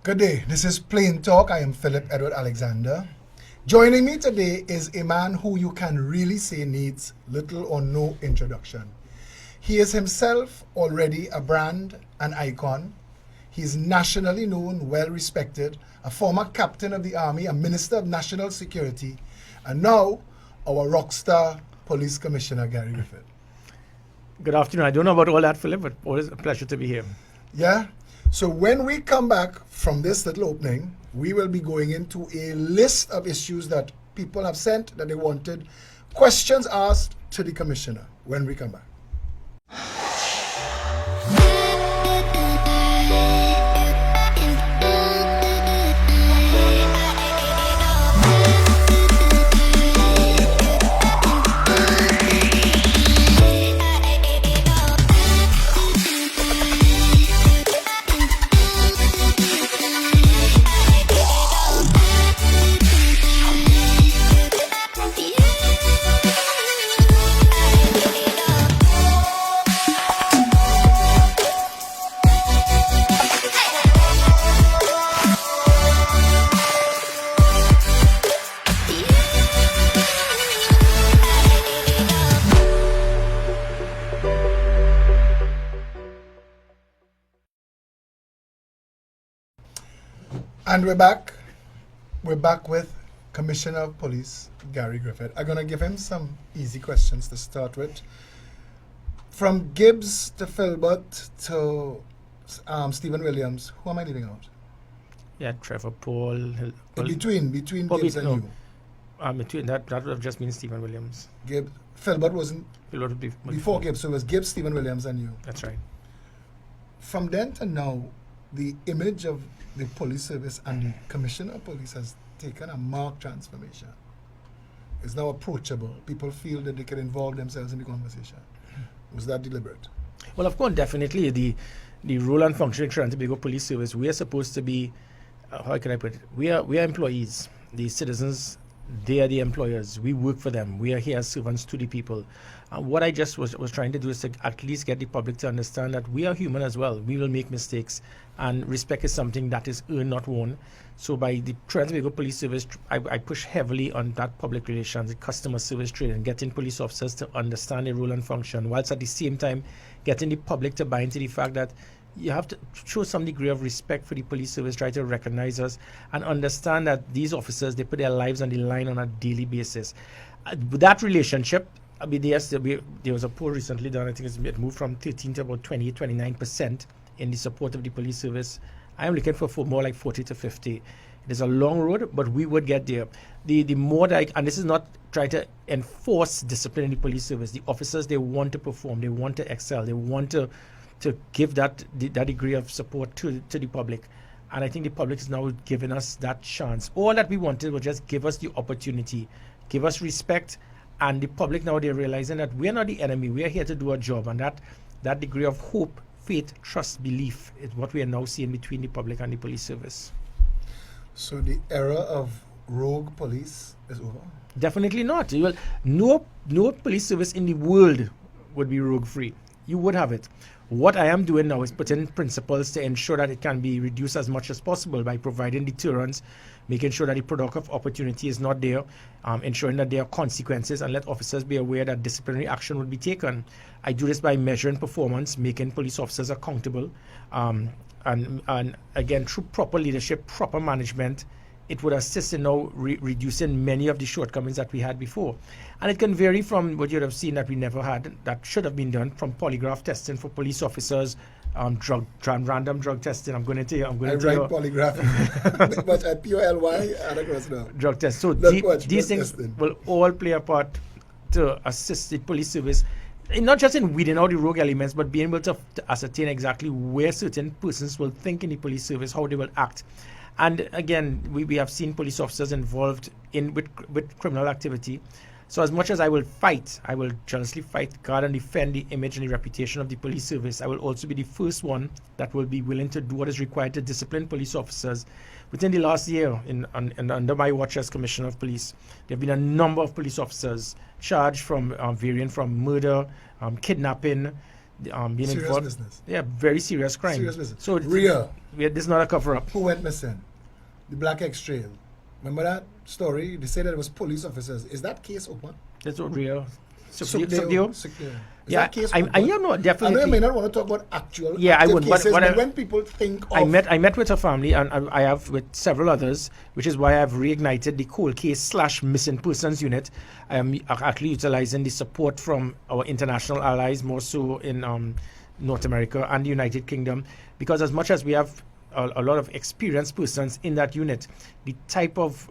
Good day. This is Plain Talk. I am Philip Edward Alexander. Joining me today is a man who you can really say needs little or no introduction. He is himself already a brand, an icon. He is nationally known, well respected, a former captain of the army, a minister of national security, and now our rock star police commissioner, Gary Griffith. Good afternoon. I don't know about all that, Philip, but always a pleasure to be here. Yeah? So when we come back from this little opening, we will be going into a list of issues that people have sent that they wanted questions asked to the commissioner when we come back. And we're back. We're back with Commissioner of Police, Gary Griffith. I'm going to give him some easy questions to start with. From Gibbs to Filbert to Stephen Williams, who am I leaving out? Yeah, Trevor, Paul. Between Gibbs and you. Between that would have just been Stephen Williams. Filbert wasn't Filbert would be before Gibbs, so it was Gibbs, Stephen Williams, and you. That's right. From then to now, the image of the police service and the commissioner of police has taken a marked transformation. It's now approachable. People feel that they can involve themselves in the conversation. Was that deliberate? Well, of course, definitely. The role and function of Trinidad and Tobago Police Service, we are supposed to be, how can I put it? We are employees. The citizens, they are the employers. We work for them. We are here as servants to the people. What I just was trying to do is to at least get the public to understand that we are human as well. We will make mistakes, and respect is something that is earned, not won. So by the Trinidad and Tobago Police Service, I push heavily on that public relations, the customer service training, getting police officers to understand their role and function, whilst at the same time getting the public to buy into the fact that you have to show some degree of respect for the police service, try to recognize us, and understand that these officers, they put their lives on the line on a daily basis. That relationship, I mean, there was a poll recently done, I think it moved from 13 to about 29% in the support of the police service. I am looking for more like 40 to 50. It is a long road, but we would get there. The more that and this is not trying to enforce discipline in the police service. The officers, they want to perform, they want to excel, they want to give that degree of support to the public. And I think the public is now giving us that chance. All that we wanted was just give us the opportunity, give us respect, and the public now, they're realizing that we're not the enemy, we are here to do our job, and that degree of hope, faith, trust, belief is what we are now seeing between the public and the police service. So the era of rogue police is over? Definitely not. Well, no police service in the world would be rogue-free. You would have it. What I am doing now is putting principles to ensure that it can be reduced as much as possible by providing deterrence, making sure that the product of opportunity is not there, ensuring that there are consequences, and let officers be aware that disciplinary action would be taken. I do this by measuring performance, making police officers accountable, and again, through proper leadership, proper management, it would assist in now reducing many of the shortcomings that we had before. And it can vary from what you'd have seen that we never had, that should have been done, from polygraph testing for police officers, random drug testing. I'm going to tell you. Polygraph, but at POLY and across now. Drug test. So these things will all play a part to assist the police service, and not just in weeding out the rogue elements, but being able to ascertain exactly where certain persons will think in the police service, how they will act. And again, we have seen police officers involved with criminal activity. So as much as I will jealously fight, guard and defend the image and the reputation of the police service, I will also be the first one that will be willing to do what is required to discipline police officers. Within the last year, under my watch as Commissioner of Police, there have been a number of police officers charged from varying from murder, kidnapping, being Serious involved. business. Yeah, very serious crime. Serious business. So Real. this is not a cover up. Who went missing? The Black X Trail. Remember that story? They said that it was police officers. Is that case open? That's what real. Subdeo? Is Yeah, that case I open? know I know definitely. you may not want to talk about actual Yeah, I active wouldn't, but cases, what but I- when people think of... I met with her family, and I have with several others, which is why I've reignited the cold case / missing persons unit. I am actually utilizing the support from our international allies, more so in North America and the United Kingdom, because as much as we have a lot of experienced persons in that unit, the type of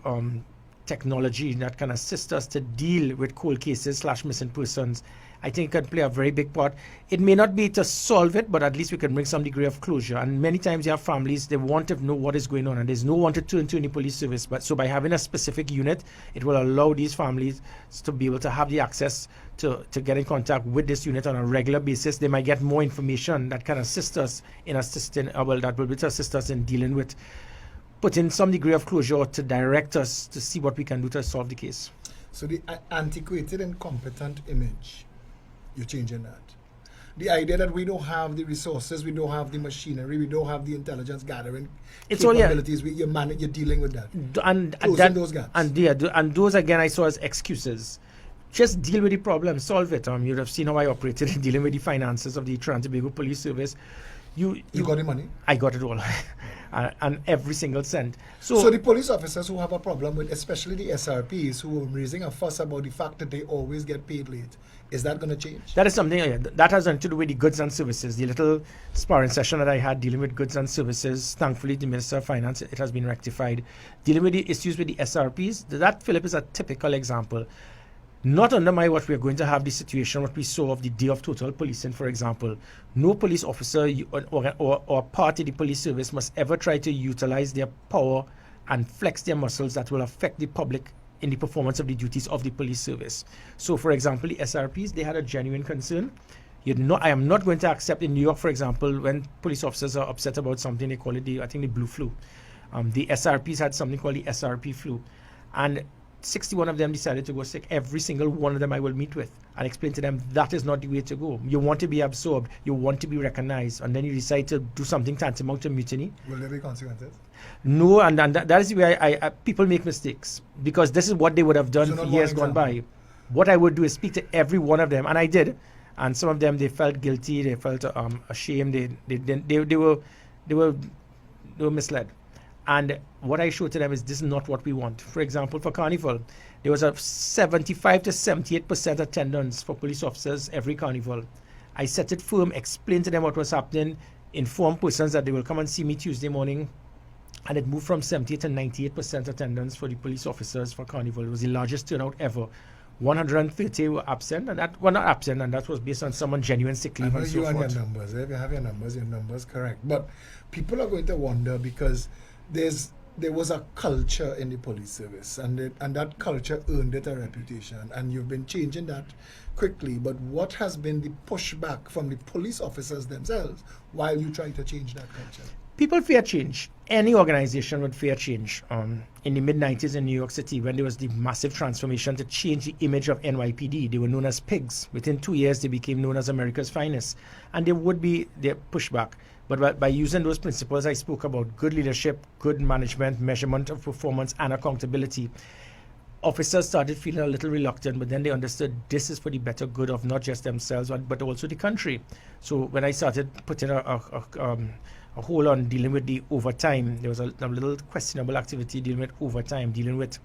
technology that can assist us to deal with cold cases / missing persons, I think can play a very big part. It may not be to solve it, but at least we can bring some degree of closure. And many times you have families, they want to know what is going on, and there's no one to turn to in the police service. But so by having a specific unit, it will allow these families to be able to have the access to get in contact with this unit on a regular basis. They might get more information that can assist us in assisting, that will be able to assist us in dealing with, put in some degree of closure to direct us to see what we can do to solve the case. So the antiquated and competent image, you're changing that. The idea that we don't have the resources, we don't have the machinery, we don't have the intelligence gathering It's all, yeah. capabilities, you're dealing with that. And Closing that, those gaps. And those again I saw as excuses. Just deal with the problem, solve it. You'd have seen how I operated in dealing with the finances of the Trinidad and Tobago Police Service. You got the money? I got it all, and every single cent. So the police officers who have a problem with, especially the SRPs, who are raising a fuss about the fact that they always get paid late, is that going to change? That is something that has nothing to do with the goods and services. The little sparring session that I had dealing with goods and services, thankfully the Minister of Finance, it has been rectified. Dealing with the issues with the SRPs, that, Philip, is a typical example. Not under my watch, we are going to have the situation what we saw of the day of total policing, for example. No police officer or part of the police service must ever try to utilize their power and flex their muscles that will affect the public in the performance of the duties of the police service. So, for example, the SRPs, they had a genuine concern. I am not going to accept in New York, for example, when police officers are upset about something, they call it the blue flu. The SRPs had something called the SRP flu. And 61 of them decided to go sick. Every single one of them I will meet with and explain to them that is not the way to go. You want to be absorbed, you want to be recognized, and then you decide to do something tantamount to mutiny. Will there be consequences? No, and that is where I people make mistakes, because this is what they would have done for years gone by. What I would do is speak to every one of them, and I did. And some of them, they felt guilty, they felt ashamed, they were misled. And what I showed to them is this is not what we want. For example, for Carnival, there was a 75 to 78% attendance for police officers every Carnival. I set it firm, explained to them what was happening, informed persons that they will come and see me Tuesday morning, and it moved from 78 to 98% attendance for the police officers for Carnival. It was the largest turnout ever. 130 were absent, and that were not absent, and that was based on someone genuine sick leave and so forth. Your numbers. If you have your numbers correct. But people are going to wonder, because there was a culture in the police service, and that culture earned it a reputation, and you've been changing that quickly. But what has been the pushback from the police officers themselves while you try to change that culture? People fear change. Any organization would fear change. In the mid-90s in New York City, when there was the massive transformation to change the image of NYPD, they were known as pigs. Within 2 years, they became known as America's finest. And there would be their pushback. But by using those principles I spoke about, good leadership, good management, measurement of performance, and accountability, officers started feeling a little reluctant, but then they understood this is for the better good of not just themselves, but also the country. So when I started putting a hold on dealing with the overtime, there was a little questionable activity dealing with overtime, dealing with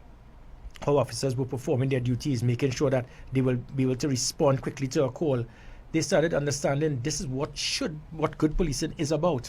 how officers were performing their duties, making sure that they will be able to respond quickly to a call. They started understanding this is what good policing is about.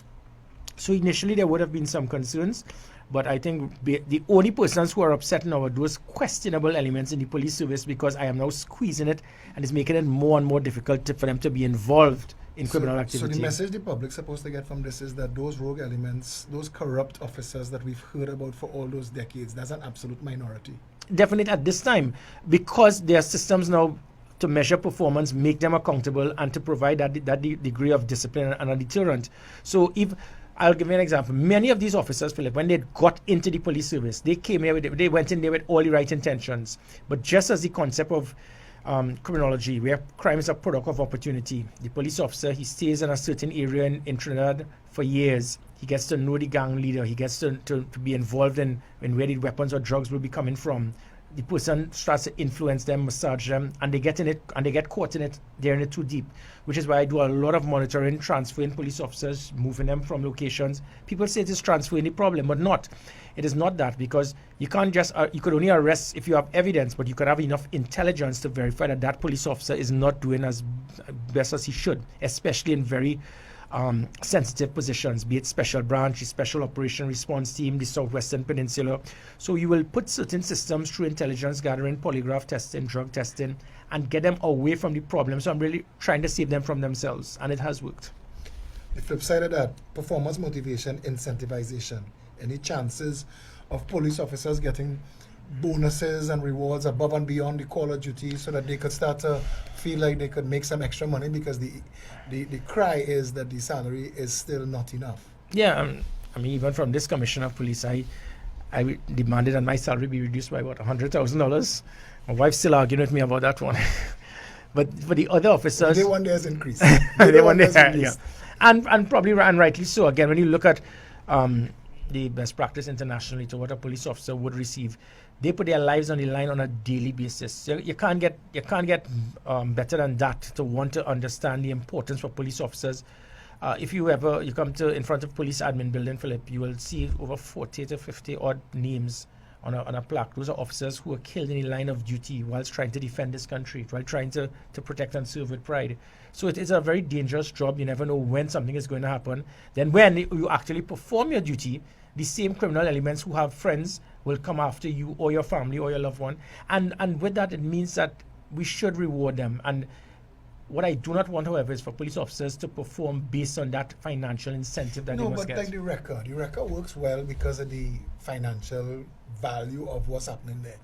So initially there would have been some concerns, but I think the only persons who are upset now are those questionable elements in the police service, because I am now squeezing it and it's making it more and more difficult for them to be involved in criminal activity. So the message the public's supposed to get from this is that those rogue elements, those corrupt officers that we've heard about for all those decades, that's an absolute minority. Definitely at this time, because there are systems now to measure performance, make them accountable, and to provide that degree of discipline and a deterrent. So if I'll give you an example. Many of these officers, Philip, when they got into the police service, they came here they went in there with all the right intentions. But just as the concept of criminology, where crime is a product of opportunity. The police officer, he stays in a certain area in Trinidad for years. He gets to know the gang leader. He gets to be involved in where the weapons or drugs will be coming from. The person starts to influence them, massage them, and they get in it, and they get caught in it. They're in it too deep, which is why I do a lot of monitoring, transferring police officers, moving them from locations. People say it is transferring the problem, but not. It is not that, because you can't just, you could only arrest if you have evidence, but you could have enough intelligence to verify that that police officer is not doing as best as he should, especially in very sensitive positions, be it special branch, the special operation response team, the Southwestern Peninsula. So you will put certain systems through intelligence gathering, polygraph testing, drug testing, and get them away from the problem. So I'm really trying to save them from themselves, and it has worked. The flip side of that, performance motivation, incentivization. Any chances of police officers getting bonuses and rewards above and beyond the call of duty so that they could start to feel like they could make some extra money, because the cry is that the salary is still not enough? Yeah, I mean, even from this commissioner of police, I demanded that my salary be reduced by what, $100,000. My wife's still arguing with me about that one. But for the other officers, they want theirs increased. they want theirs, yeah, and probably and rightly so. Again, when you look at the best practice internationally to what a police officer would receive, they put their lives on the line on a daily basis. So you can't get better than that to want to understand the importance for police officers. If you come to in front of police admin building, Philip, you will see over 40 to 50 odd names on a plaque. Those are officers who were killed in the line of duty whilst trying to defend this country, while trying to protect and serve with pride. So it is a very dangerous job. You never know when something is going to happen. Then when you actually perform your duty, the same criminal elements who have friends will come after you or your family or your loved one. And with that, it means that we should reward them. And what I do not want, however, is for police officers to perform based on that financial incentive that they must get. No, but like the record works well because of the financial value of what's happening there.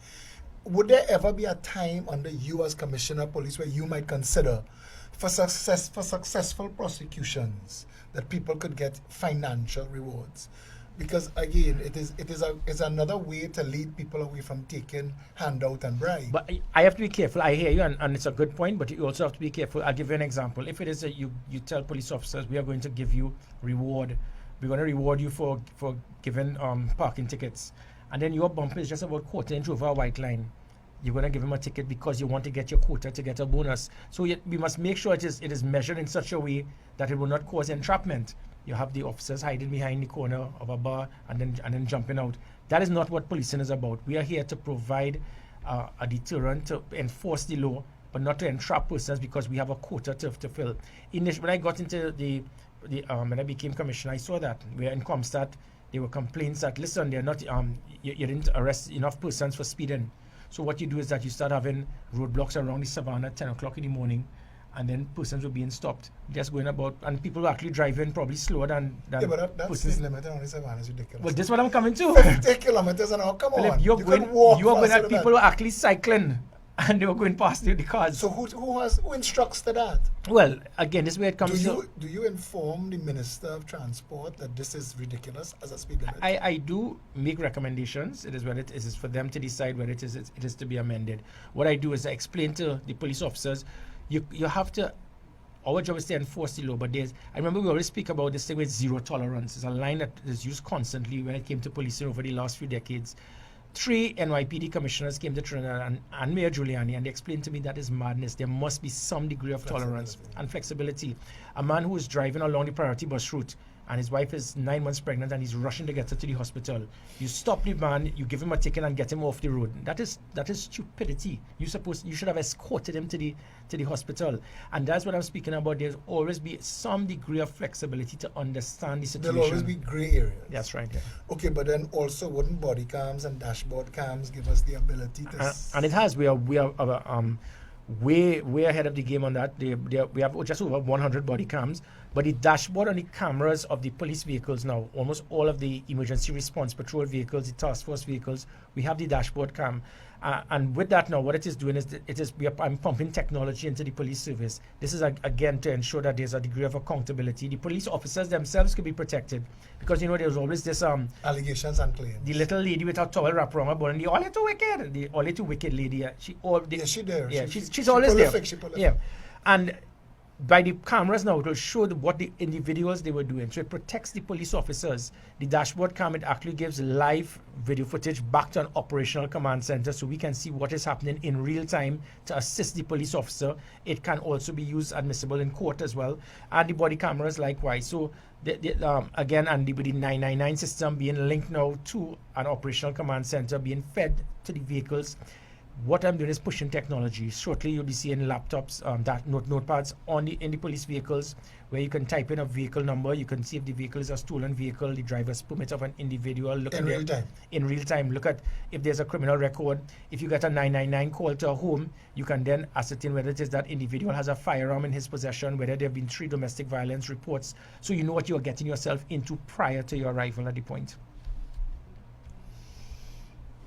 Would there ever be a time under you as Commissioner of Police where you might consider for successful prosecutions that people could get financial rewards? Because again, it's another way to lead people away from taking handout and bribe. But I have to be careful. I hear you, and it's a good point, but you also have to be careful. I'll give you an example. If it is that you tell police officers, we are going to give you reward, we're going to reward you for giving parking tickets, and then your bumper is just about quarter inch over a white line, you're going to give him a ticket because you want to get your quota to get a bonus. So we must make sure it is measured in such a way that it will not cause entrapment. You have the officers hiding behind the corner of a bar and then jumping out. That is not what policing is about. We are here to provide a deterrent, to enforce the law, but not to entrap persons because we have a quota to fill. When I got into when I became commissioner, I saw that where in Comstat there were complaints that, listen, they're not you didn't arrest enough persons for speeding. So what you do is that you start having roadblocks around the savannah at 10 o'clock in the morning, and then persons were being stopped, just going about, and people were actually driving probably slower than yeah, but that speed limit on the savannah is ridiculous. Well, this is what I'm coming to. 50 kilometers an hour, come Philip, on. You're going at people who are actually cycling, and they were going past the cars. So who instructs to that? Well, again, this is where it comes do you inform the Minister of Transport that this is ridiculous as a speed limit? I do make recommendations. It is whether it is for them to decide whether it is to be amended. What I do is I explain to the police officers, you have to, our job is to enforce the law, but I remember we always speak about this thing with zero tolerance. It's a line that is used constantly when it came to policing over the last few decades. 3 NYPD commissioners came to Trinidad and Mayor Giuliani, and they explained to me that is madness. There must be some degree of tolerance and flexibility. A man who is driving along the priority bus route and his wife is 9 months pregnant and he's rushing to get her to the hospital. You stop the man, you give him a ticket and get him off the road. That is stupidity. You should have escorted him to the hospital. And that's what I'm speaking about. There's always be some degree of flexibility to understand the situation. There'll always be gray areas. That's right. Yeah. Okay, but then also wouldn't body cams and dashboard cams give us the ability to and it has. We are way ahead of the game on that. We have just over 100 body cams. But the dashboard on the cameras of the police vehicles now, almost all of the emergency response patrol vehicles, the task force vehicles, we have the dashboard cam. And with that now, what it is doing is I'm pumping technology into the police service. This is again to ensure that there's a degree of accountability. The police officers themselves could be protected, because there's always this allegations and claims. The little lady with her towel wrapped around her body, the all too wicked lady. She's there. Yeah, she's always prolific, there. Yeah, and by the cameras now, it will show what the individuals they were doing. So it protects the police officers. The dashboard cam, it actually gives live video footage back to an operational command center, so we can see what is happening in real time to assist the police officer. It can also be used admissible in court as well. And the body cameras likewise. So again, and with the 999 system being linked now to an operational command center, being fed to the vehicles. What I'm doing is pushing technology. Shortly, you'll be seeing laptops, notepads in the police vehicles, where you can type in a vehicle number. You can see if the vehicle is a stolen vehicle, the driver's permit of an individual. In real time. In real time. Look at if there's a criminal record. If you get a 999 call to a home, you can then ascertain whether it is that individual has a firearm in his possession, whether there have been 3 domestic violence reports. So you know what you're getting yourself into prior to your arrival at the point.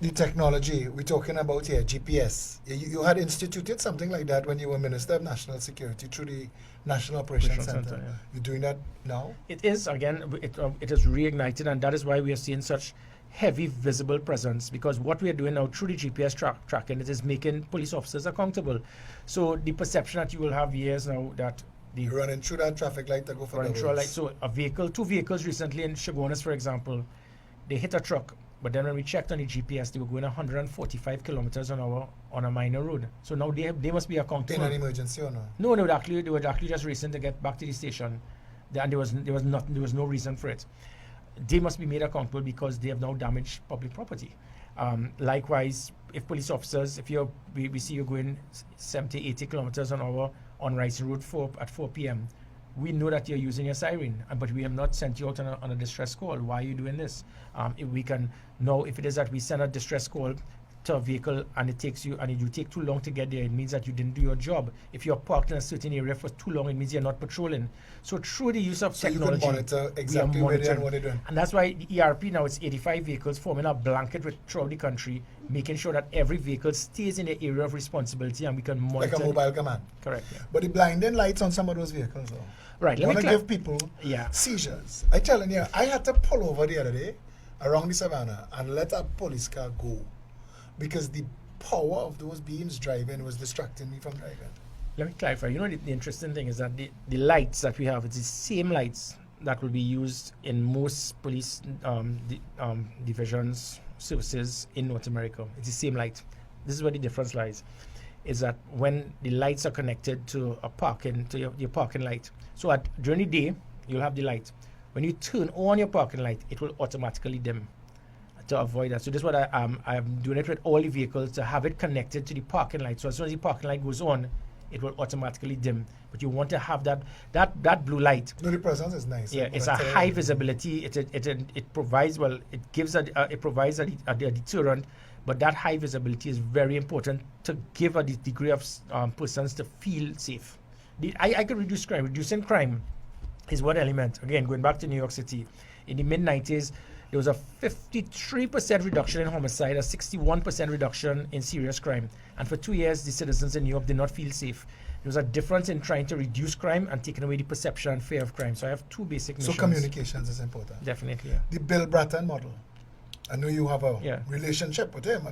The technology we're talking about here, GPS. You had instituted something like that when you were Minister of National Security through the National Operations Center. Yeah. You're doing that now? It is, again, it is reignited, and that is why we are seeing such heavy visible presence, because what we are doing now through the GPS tracking, it is making police officers accountable. So the perception that you will have years now that you're running through that traffic light to go for the light. So two vehicles recently in Chaguanas, for example, they hit a truck. But then when we checked on the GPS, they were going 145 kilometers an hour on a minor road. So now they must be accountable. In an emergency or no? No, they were actually just racing to get back to the station, and there was no reason for it. They must be made accountable because they have now damaged public property. Likewise, if police officers, we see you going 70, 80 kilometers an hour on Rising Road at 4 p.m., we know that you're using your siren, but we have not sent you out on a distress call. Why are you doing this? If we can know, if it is that we send a distress call to a vehicle and it takes you, and you take too long to get there, it means that you didn't do your job. If you're parked in a certain area for too long, it means you're not patrolling. So through the use of technology, you can monitor exactly where they are and what they're doing. And that's why the ERP now, it's 85 vehicles forming a blanket throughout the country, making sure that every vehicle stays in the area of responsibility and we can monitor. Like a mobile command. Correct, yeah. But the blinding lights on some of those vehicles, though. Right. You want to give people seizures. I telling you, I had to pull over the other day around the savannah and let a police car go because the power of those beams driving was distracting me from driving. Let me clarify. The interesting thing is that the lights that we have, it's the same lights that will be used in most police divisions, services in North America. It's the same light. This is where the difference lies. Is that when the lights are connected to your parking light. So during the day, you'll have the light. When you turn on your parking light, it will automatically dim to avoid that. So this is what I'm doing it with all the vehicles, to have it connected to the parking light. So as soon as the parking light goes on, it will automatically dim. But you want to have that blue light. No, the presence is nice. Yeah, it's a high visibility. It provides a deterrent. But that high visibility is very important to give a degree of persons to feel safe. I could reduce crime. Reducing crime is one element. Again, going back to New York City, in the mid-90s, there was a 53% reduction in homicide, a 61% reduction in serious crime. And for 2 years, the citizens in New York did not feel safe. There was a difference in trying to reduce crime and taking away the perception and fear of crime. So I have two basic missions. So communications is important. Definitely, yeah. The Bill Bratton model. I know you have a relationship with him.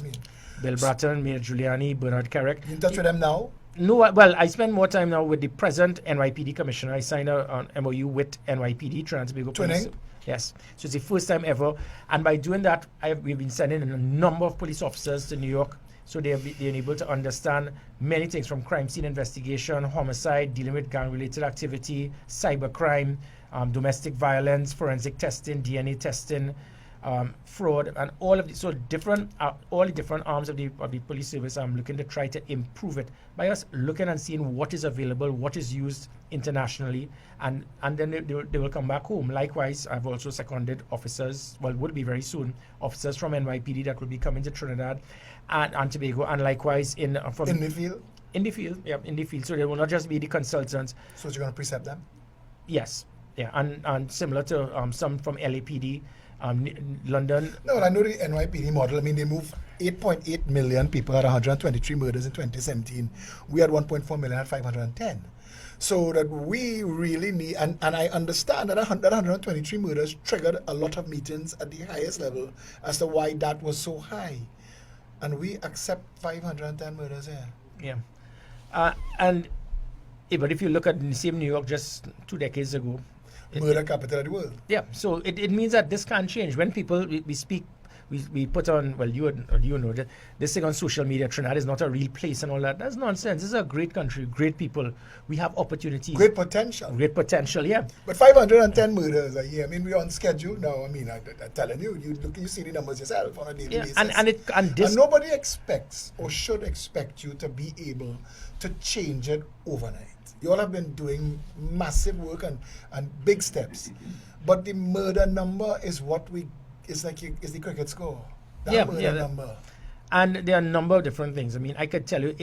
Bill Bratton, Mayor Giuliani, Bernard Carrick. You in touch with them now? No, well, I spend more time now with the present NYPD commissioner. I signed an MOU with NYPD, Trinidad and Tobago Police. Yes, so it's the first time ever. And by doing that, we've been sending a number of police officers to New York. So they're able to understand many things from crime scene investigation, homicide, dealing with gang-related activity, cybercrime, domestic violence, forensic testing, DNA testing, fraud, and all of the all the different arms of the police service. I'm looking to try to improve it by us looking and seeing what is available, what is used internationally, and then they will come back home. Likewise, I've also seconded officers, would be very soon, officers from NYPD that will be coming to Trinidad and Tobago, and likewise in the field. In the field, yeah, in the field. So they will not just be the consultants. So you're going to precept them? Yes, yeah, and similar to some from LAPD, London. No, I know the NYPD model. I mean, they moved 8.8 million people at 123 murders in 2017. We had 1.4 million at 510. So that we really need, and I understand that 123 murders triggered a lot of meetings at the highest level as to why that was so high. And we accept 510 murders here. Yeah. But if you look at the same New York just 2 decades ago, Murder capital of the world. yeah, so it means that this can't change. When people, we speak, we put on, well, you know, this thing on social media, Trinidad is not a real place and all that. That's nonsense. This is a great country, great people. We have opportunities. Great potential. Great potential, yeah. But 510 murders a year. I mean, we're on schedule now. I mean, I'm telling you, you see the numbers yourself on a daily basis. And nobody expects or should expect you to be able to change it overnight. You all have been doing massive work and big steps. But the murder number is what is the cricket score. That murder number. And there are a number of different things. I mean, I could tell you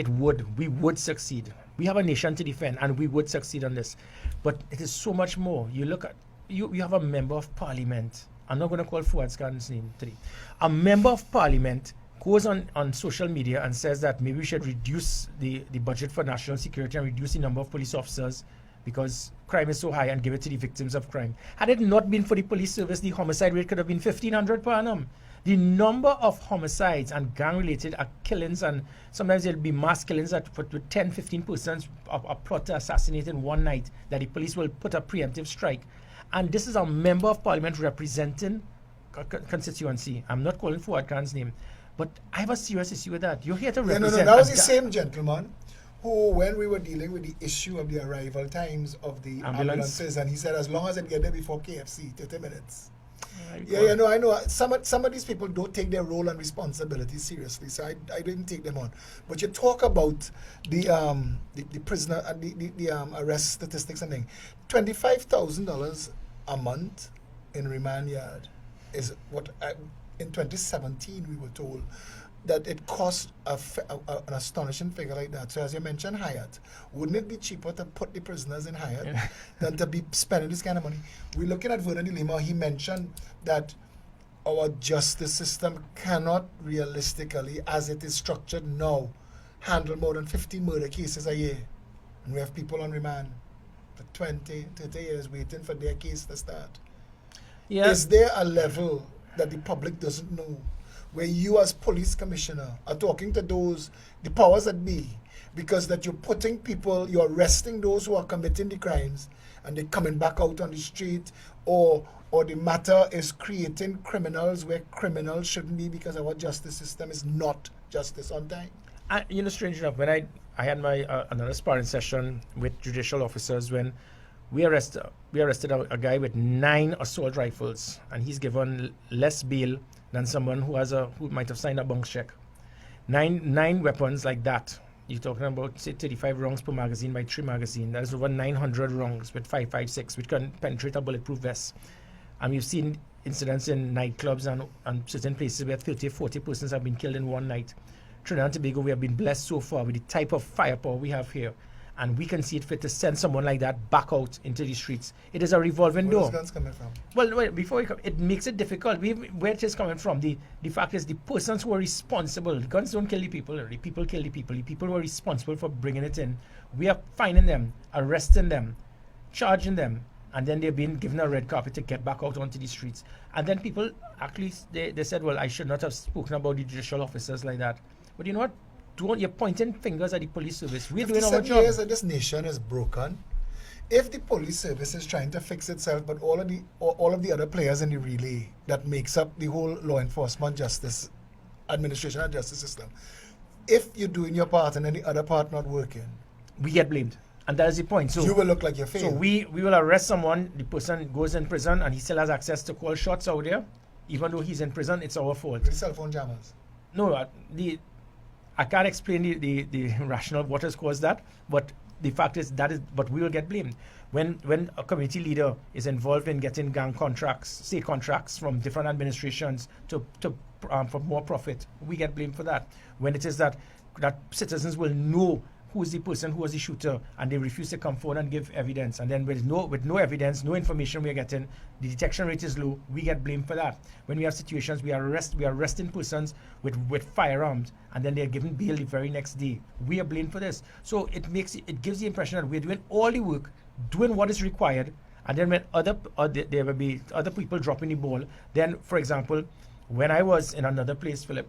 we would succeed. We have a nation to defend and we would succeed on this. But it is so much more. You look at, you have a member of parliament. I'm not going to call Fuad Khan's name today. A member of parliament goes on social media and says that maybe we should reduce the budget for national security and reduce the number of police officers because crime is so high and give it to the victims of crime. Had it not been for the police service, the homicide rate could have been 1,500 per annum. The number of homicides and gang-related killings, and sometimes there'll be mass killings with 10, 15% of a plot to assassinate in one night, that the police will put a preemptive strike. And this is a member of parliament representing a constituency. I'm not calling Fuad Khan's name. But I have a serious issue with that. You're here to represent... No, that was the same gentleman who, when we were dealing with the issue of the arrival times of the ambulances, and he said, as long as it get there before KFC, 30 minutes. I know. Some of these people don't take their role and responsibility seriously, so I didn't take them on. But you talk about the prisoner and the arrest statistics and things. $25,000 a month in remand yard is what... in 2017, we were told that it cost an astonishing figure like that. So as you mentioned, Hyatt, wouldn't it be cheaper to put the prisoners in Hyatt than to be spending this kind of money? We're looking at Vernon Lima. He mentioned that our justice system cannot realistically, as it is structured now, handle more than 50 murder cases a year. And we have people on remand for 20, 30 years waiting for their case to start. Yeah. Is there a level that the public doesn't know, where you as police commissioner are talking to the powers that be, because that you're putting people, you're arresting those who are committing the crimes and they're coming back out on the street, or the matter is creating criminals where criminals shouldn't be because our justice system is not justice on time? Strange enough, when I had my another sparring session with judicial officers, when we arrested a guy with 9 assault rifles, and he's given less bail than someone who might have signed a bounce check. Nine weapons like that. You're talking about, say, 35 rounds per magazine by 3 magazines. That is over 900 rounds with 5.56, which can penetrate a bulletproof vest. And we've seen incidents in nightclubs and certain places where 30, 40 persons have been killed in one night. Trinidad and Tobago, we have been blessed so far with the type of firepower we have here. And we can see it fit to send someone like that back out into the streets. It is a revolving door. Where are those guns coming from? Well, before it makes it difficult. Where it is coming from, the fact is the persons who are responsible, the guns don't kill the people, the people kill the people. The people who are responsible for bringing it in, we are finding them, arresting them, charging them, and then they're being given a red carpet to get back out onto the streets. And then people actually, they said, well, I should not have spoken about the judicial officers like that. But you know what? You're pointing fingers at the police service. We're doing our job. Years that this nation is broken. If the police service is trying to fix itself, but all of the other players in the relay that makes up the whole law enforcement, justice administration, and justice system, if you're doing your part and then the other part not working, we get blamed, and that is the point. So you will look like you're failing. So we will arrest someone. The person goes in prison, and he still has access to call shots out there, even though he's in prison. It's our fault. The cell phone jammers. No, I can't explain the rationale of what has caused that, but the fact is but we will get blamed. When a community leader is involved in getting gang contracts, state contracts from different administrations for more profit, we get blamed for that. When it is that citizens will know who is the person who was the shooter, and they refuse to come forward and give evidence. And then with no evidence, no information we are getting, the detection rate is low. We get blamed for that. When we have situations, we are arresting persons with firearms, and then they are given bail the very next day. We are blamed for this. So it gives the impression that we're doing all the work, doing what is required, and then when there will be other people dropping the ball. Then, for example, when I was in another place, Philip,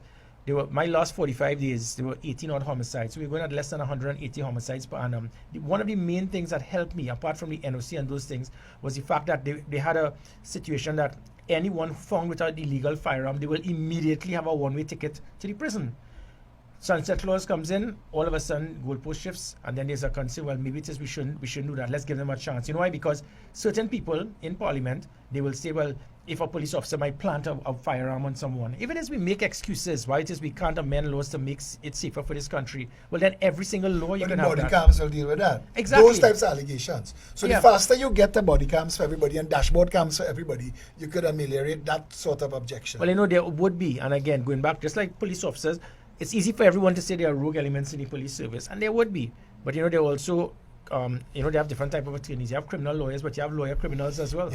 my last 45 days, there were 18 odd homicides. So we were going at less than 180 homicides per annum. One of the main things that helped me, apart from the NOC and those things, was the fact that they had a situation that anyone found with an illegal firearm, they will immediately have a one-way ticket to the prison. Sunset clause comes in, all of a sudden goalpost shifts, and then there's a concern, well, maybe it is we shouldn't do that. Let's give them a chance. You know why? Because certain people in Parliament, they will say, well, if a police officer might plant a firearm on someone, even as we make excuses why it is we can't amend laws to make it safer for this country, well, then every single law you can have that. Body cams will deal with that. Exactly. Those types of allegations. So the faster you get the body cams for everybody and dashboard cams for everybody, you could ameliorate that sort of objection. Well, you know, there would be, and again, going back, just like police officers, it's easy for everyone to say there are rogue elements in the police service, and there would be. But, you know, there also, they have different type of attorneys. You have criminal lawyers, but you have lawyer criminals as well.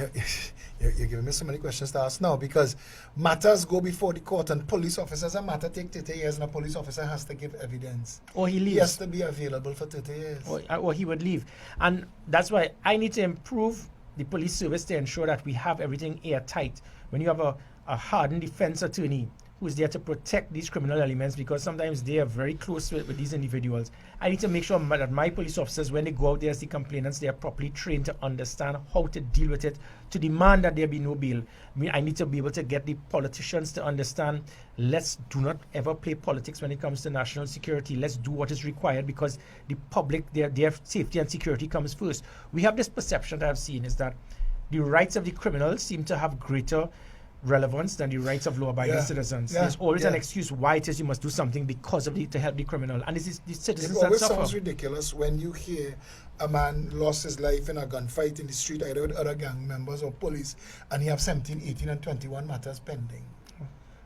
You're giving me so many questions to ask now, because matters go before the court, and police officers, a matter take 30 years, and a police officer has to give evidence. Or he leaves. He has to be available for 30 years. Or he would leave. And that's why I need to improve the police service to ensure that we have everything airtight. When you have a hardened defense attorney who is there to protect these criminal elements, because sometimes they are very close with these individuals. I need to make sure that my police officers, when they go out there as the complainants, they are properly trained to understand how to deal with it, to demand that there be no bail. I need to be able to get the politicians to understand, let's do not ever play politics when it comes to national security. Let's do what is required, because the public, their safety and security comes first. We have this perception that I've seen, is that the rights of the criminals seem to have greater relevance than the rights of law-abiding citizens. There's always an excuse why it is you must do something because of to help the criminal, and this is the citizens it always that suffer. sounds ridiculous when you hear a man lost his life in a gunfight in the street, either with other gang members or police, and he have 17, 18, and 21 matters pending.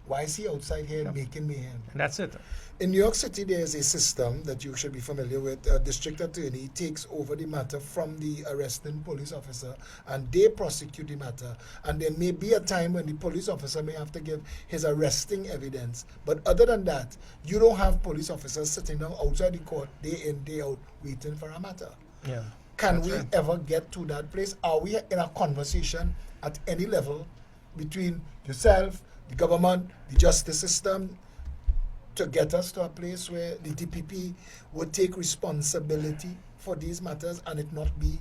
Why is he outside here making mayhem? And that's it. In New York City, there is a system that you should be familiar with. A district attorney takes over the matter from the arresting police officer, and they prosecute the matter. And there may be a time when the police officer may have to give his arresting evidence. But other than that, you don't have police officers sitting down outside the court day in, day out, waiting for a matter. Yeah. Can we ever get to that place? Are we in a conversation at any level between yourself, the government, the justice system, to get us to a place where the DPP would take responsibility for these matters and it not be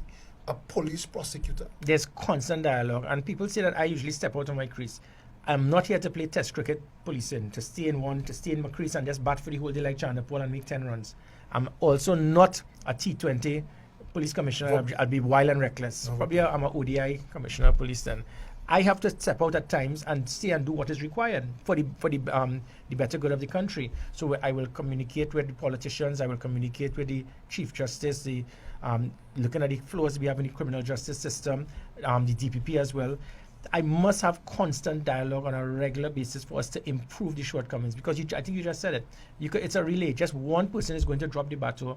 a police prosecutor? There's constant dialogue, and people say that I usually step out of my crease. I'm not here to play test cricket policing, to stay in my crease and just bat for the whole day like Chandapol and make 10 runs. I'm also not a T20 police commissioner. I'll be wild and reckless. Probably I'm an ODI commissioner of police then. I have to step out at times and stay and do what is required for the better good of the country. So I will communicate with the politicians. I will communicate with the Chief Justice, looking at the flaws we have in the criminal justice system, the DPP as well. I must have constant dialogue on a regular basis for us to improve the shortcomings, because I think you just said it. It's a relay. Just one person is going to drop the baton,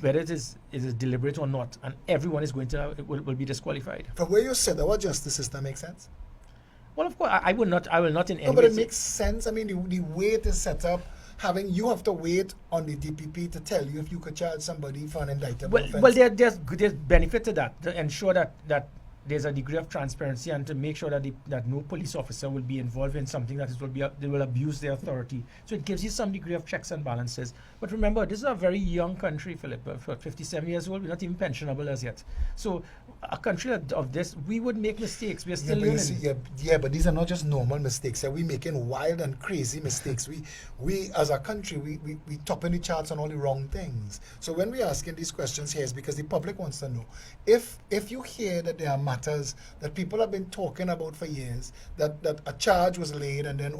whether it is deliberate or not, and everyone is going to will be disqualified. From where you said our justice system makes sense? Well, of course, I will not in any No, but way it makes sense. I mean, the way it is set up, you have to wait on the DPP to tell you if you could charge somebody for an indictable offense. Well, there's benefit to that, to ensure that there's a degree of transparency, and to make sure that no police officer will be involved in something that they will abuse their authority. So it gives you some degree of checks and balances. But remember, this is a very young country, Philip. For 57 years old, we're not even pensionable as yet. So a country of this, we would make mistakes. We're still learning. But these are not just normal mistakes. We're making wild and crazy mistakes. We as a country, we top in the charts on all the wrong things. So when we're asking these questions here, is because the public wants to know. If you hear that there are matters that people have been talking about for years, that a charge was laid and then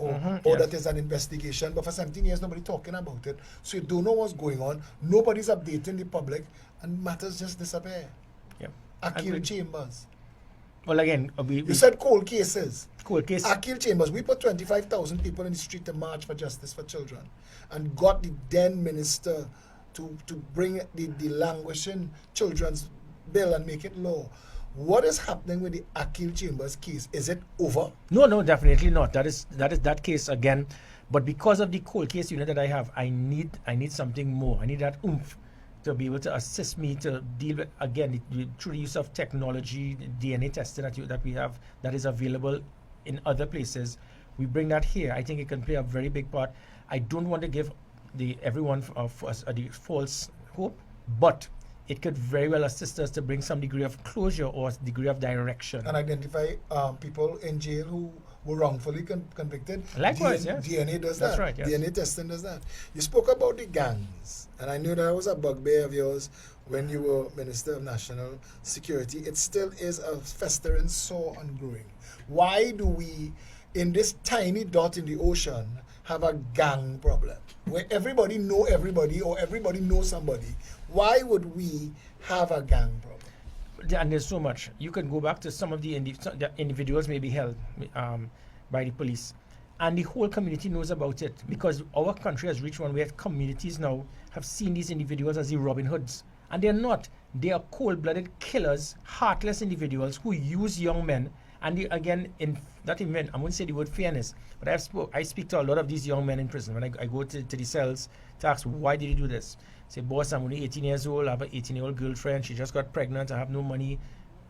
that there's an investigation, but for 17 years nobody talking about it, so you don't know what's going on, nobody's updating the public, and matters just disappear. Akil Chambers. Well, again, you said cold cases. Cold case. Akil Chambers, we put 25,000 people in the street to march for justice for children, and got the then minister to bring the languishing children's bill and make it law. What is happening with the Akil Chambers case? Is it over? No, definitely not. That case again. But because of the cold case unit that I have, I need something more. I need that oomph to be able to assist me to deal with, again, through the use of technology, DNA testing that we have, that is available in other places. We bring that here. I think it can play a very big part. I don't want to give everyone the false hope, but it could very well assist us to bring some degree of closure or degree of direction. And identify people in jail who were wrongfully convicted. Likewise, DNA does That's that. right, yes. DNA testing does that. You spoke about the gangs, and I knew that was a bugbear of yours when you were Minister of National Security. It still is a festering sore and growing. Why do we, in this tiny dot in the ocean, have a gang problem where everybody know everybody or everybody knows somebody? Why would we have a gang problem? And there's so much. You can go back to some of the individuals may be held by the police, and the whole community knows about it, because our country has reached one where communities now have seen these individuals as the Robin Hoods, and they're not. They are cold-blooded killers, heartless individuals who use young men. And again, in that event, I won't say the word fairness, but I speak to a lot of these young men in prison. When I go to the cells to ask, why did you do this? Say, boss, I'm only 18 years old. I have an 18-year-old girlfriend. She just got pregnant. I have no money.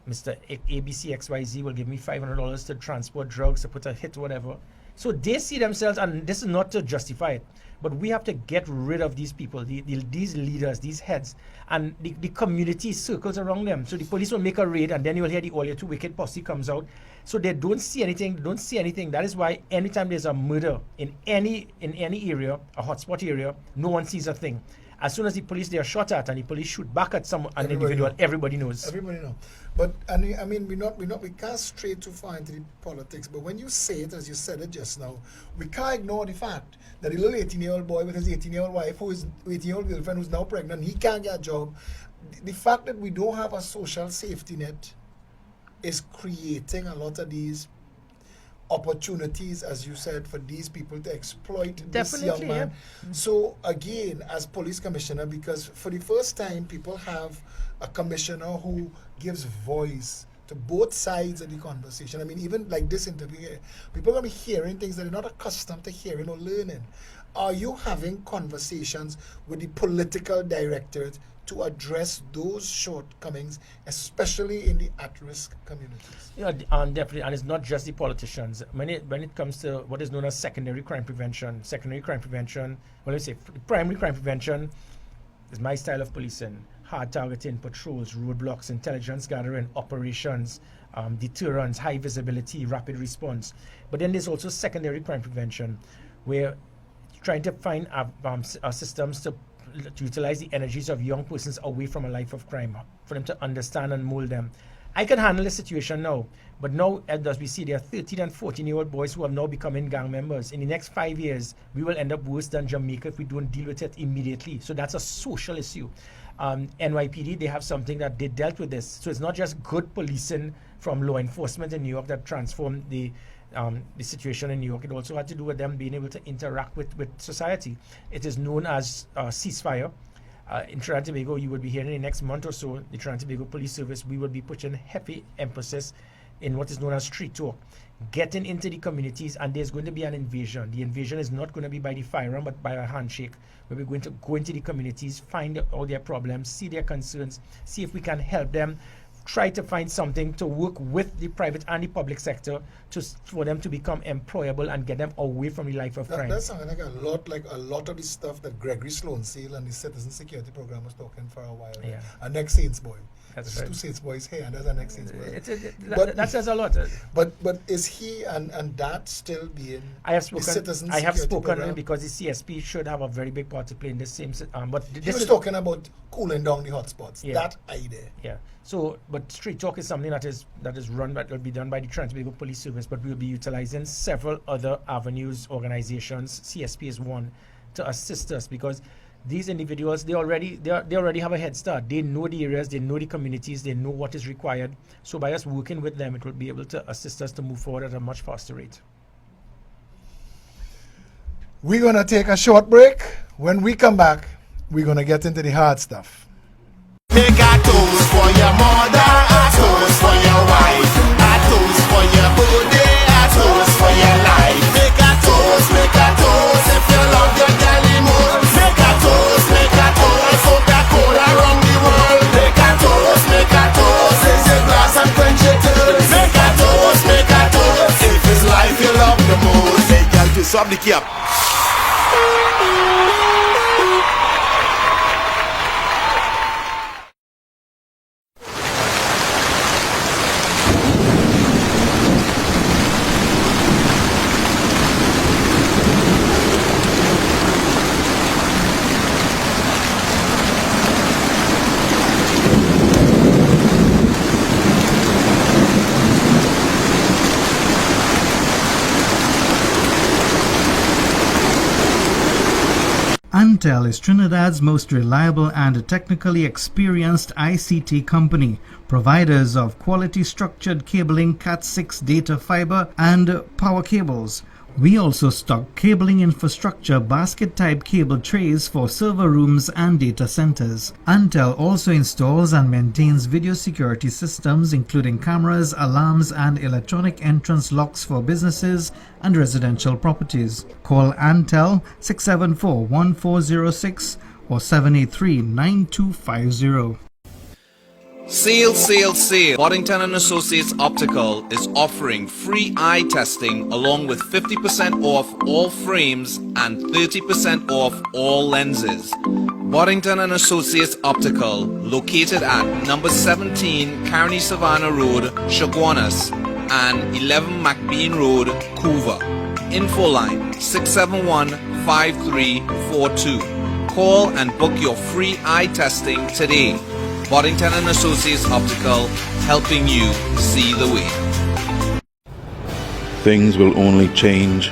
Mr. ABC XYZ will give me $500 to transport drugs, to put a hit, whatever. So they see themselves, and this is not to justify it, but we have to get rid of these people, these leaders, these heads, and the community circles around them. So the police will make a raid, and then you'll hear the all your too wicked posse comes out. So they don't see anything. That is why anytime there's a murder in any area, a hotspot area, no one sees a thing. As soon as the police, they are shot at, and the police shoot back at an individual, everybody knows. Everybody knows. But I mean, we can't stray too far into the politics. But when you say it, as you said it just now, we can't ignore the fact that the little 18-year-old boy with his 18-year-old wife, who is 18-year-old girlfriend, who's now pregnant, he can't get a job. The fact that we don't have a social safety net is creating a lot of these opportunities, as you said, for these people to exploit this young man. Yeah. So again, as police commissioner, because for the first time people have a commissioner who gives voice to both sides of the conversation. I mean, even like this interview here, people are going to be hearing things that they're not accustomed to hearing or learning. Are you having conversations with the political directorate to address those shortcomings, especially in the at-risk communities? Yeah, definitely, and it's not just the politicians. When it comes to what is known as secondary crime prevention, primary crime prevention is my style of policing: hard targeting, patrols, roadblocks, intelligence gathering, operations, deterrence, high visibility, rapid response. But then there's also secondary crime prevention, where trying to find systems to utilize the energies of young persons away from a life of crime, for them to understand and mold them. I can handle the situation now, but now, as we see, there are 13 and 14-year-old boys who have now becoming gang members. In the next 5 years, we will end up worse than Jamaica if we don't deal with it immediately. So that's a social issue. NYPD, they have something that they dealt with this. So it's not just good policing from law enforcement in New York that transformed the situation in New York. It also had to do with them being able to interact with society. It is known as ceasefire. In Trinidad and Tobago, you will be hearing in the next month or so, the Trinidad and Tobago Police Service, we will be putting heavy emphasis in what is known as street talk, getting into the communities, and there's going to be an invasion. The invasion is not going to be by the firearm, but by a handshake, where we're going to go into the communities, find all their problems, see their concerns, see if we can help them, try to find something to work with the private and the public sector for them to become employable and get them away from the life of crime. That sounds like a lot of the stuff that Gregory Sloan Seal and the Citizen Security Program was talking for a while. Yeah. Our next Saints boy. That's there's right. two Saints boys here, and there's our next Saints boy. That says a lot. But is he and that still being I have spoken program? Because the CSP should have a very big part to play in this same. But he was talking about cooling down the hotspots. Yeah. That idea. Yeah. So, but street talk is something that will be done by the Trinidad and Tobago Police Service, but we'll be utilizing several other avenues, organizations. CSP is one, to assist us, because these individuals, they already have a head start. They know the areas, they know the communities, they know what is required. So by us working with them, it will be able to assist us to move forward at a much faster rate. We're going to take a short break. When we come back, we're going to get into the hard stuff. Make a toast for your mother, a toast for your wife, a toast for your birthday, a toast for your life. Make a toast if you love your jelly more. Make a toast, Coca-Cola around the world. Make a toast, raise your glass and quench your thirst. Make a toast, if it's life you love the most. Hey girl, twist up the cap. Antel is Trinidad's most reliable and technically experienced ICT company, providers of quality structured cabling, Cat6 data fiber and power cables. We also stock cabling infrastructure basket-type cable trays for server rooms and data centers. Antel also installs and maintains video security systems including cameras, alarms and electronic entrance locks for businesses and residential properties. Call Antel 674-1406 or 783-9250. Sale. Boddington & Associates Optical is offering free eye testing along with 50% off all frames and 30% off all lenses. Boddington & Associates Optical, located at number 17 Carney Savannah Road, Chaguanas, and 11 McBean Road, Couva. Info line 671-5342. Call and book your free eye testing today. Boddington & Associates Optical, helping you see the way. Things will only change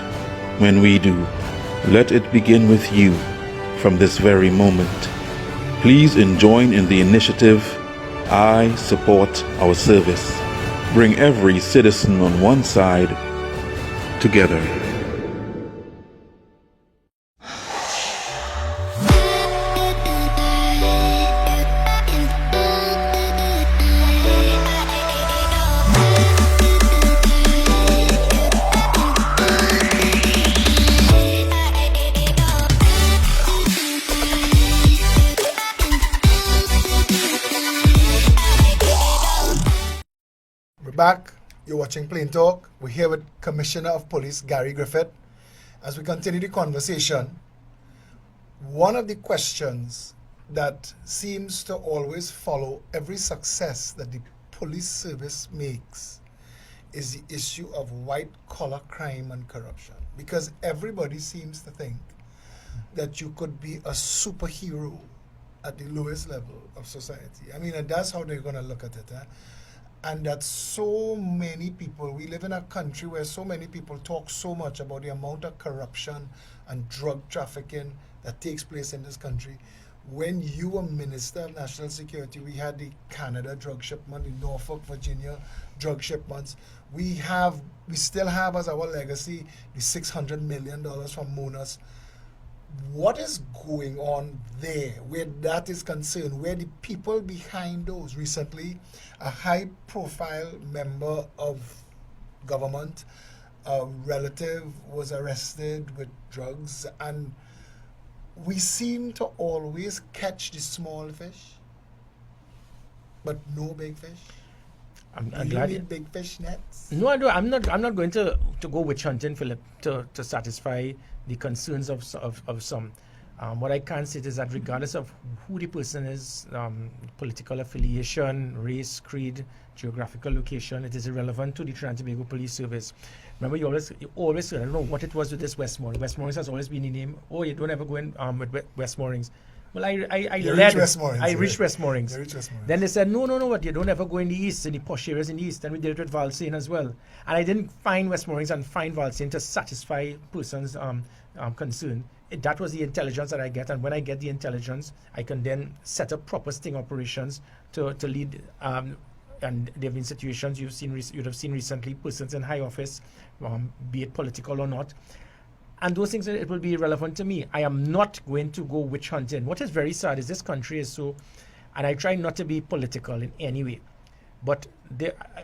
when we do. Let it begin with you from this very moment. Please join in the initiative, I support our service. Bring every citizen on one side together. Back, you're watching Plain Talk. We're here with Commissioner of Police Gary Griffith. As we continue the conversation, one of the questions that seems to always follow every success that the police service makes is the issue of white-collar crime and corruption. Because everybody seems to think that you could be a superhero at the lowest level of society. I mean, and that's how they're going to look at it. And that so many people, we live in a country where so many people talk so much about the amount of corruption and drug trafficking that takes place in this country. When you were Minister of National Security, we had the Canada drug shipment, the Norfolk, Virginia drug shipments. We still have as our legacy the $600 million from Monas. What is going on there where that is concerned, where the people behind those? Recently, a high-profile member of government, a relative, was arrested with drugs, and we seem to always catch the small fish, but no big fish. I'm Do you glad need big fish nets? No, I don't. I'm not going to go witch hunting, Philip, to satisfy the concerns of some. What I can say is that regardless of who the person is, political affiliation, race, creed, geographical location, it is irrelevant to the Trinidad and Tobago Police Service. Remember, you always I don't know what it was with this Westmoreland. Westmoreland has always been the name. Oh, you don't ever go in with Westmoreland. Well, I reached Westmoreland. Then they said, no, but you don't ever go in the east, in the posh areas in the east. And we did it with Valsain as well. And I didn't find Westmoreland and find Valsain to satisfy person's concern. That was the intelligence that I get. And when I get the intelligence, I can then set up proper sting operations to lead. And there have been situations you'd have seen recently, persons in high office, be it political or not, And those things, it will be relevant to me. I am not going to go witch hunting. What is very sad is this country is so, and I try not to be political in any way, but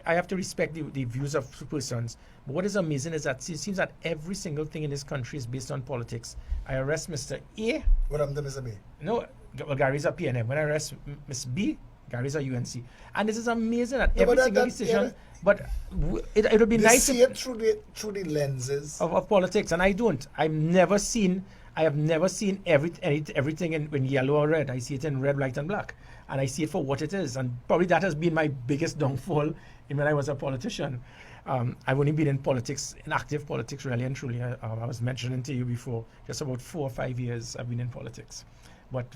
I have to respect the views of persons. But what is amazing is that it seems that every single thing in this country is based on politics. I arrest Mr. A. What happened to Mr. B? No, well, Gary's a PNM. When I arrest Miss B, Gary's a UNC. And this is amazing that No, but every single decision, but it would be They nice see it through the lenses. of politics, and I don't. I have never seen everything in yellow or red. I see it in red, white, and black, and I see it for what it is. And probably that has been my biggest downfall when I was a politician. I've only been in politics, in active politics, really and truly. I was mentioning to you before, just about 4 or 5 years I've been in politics. But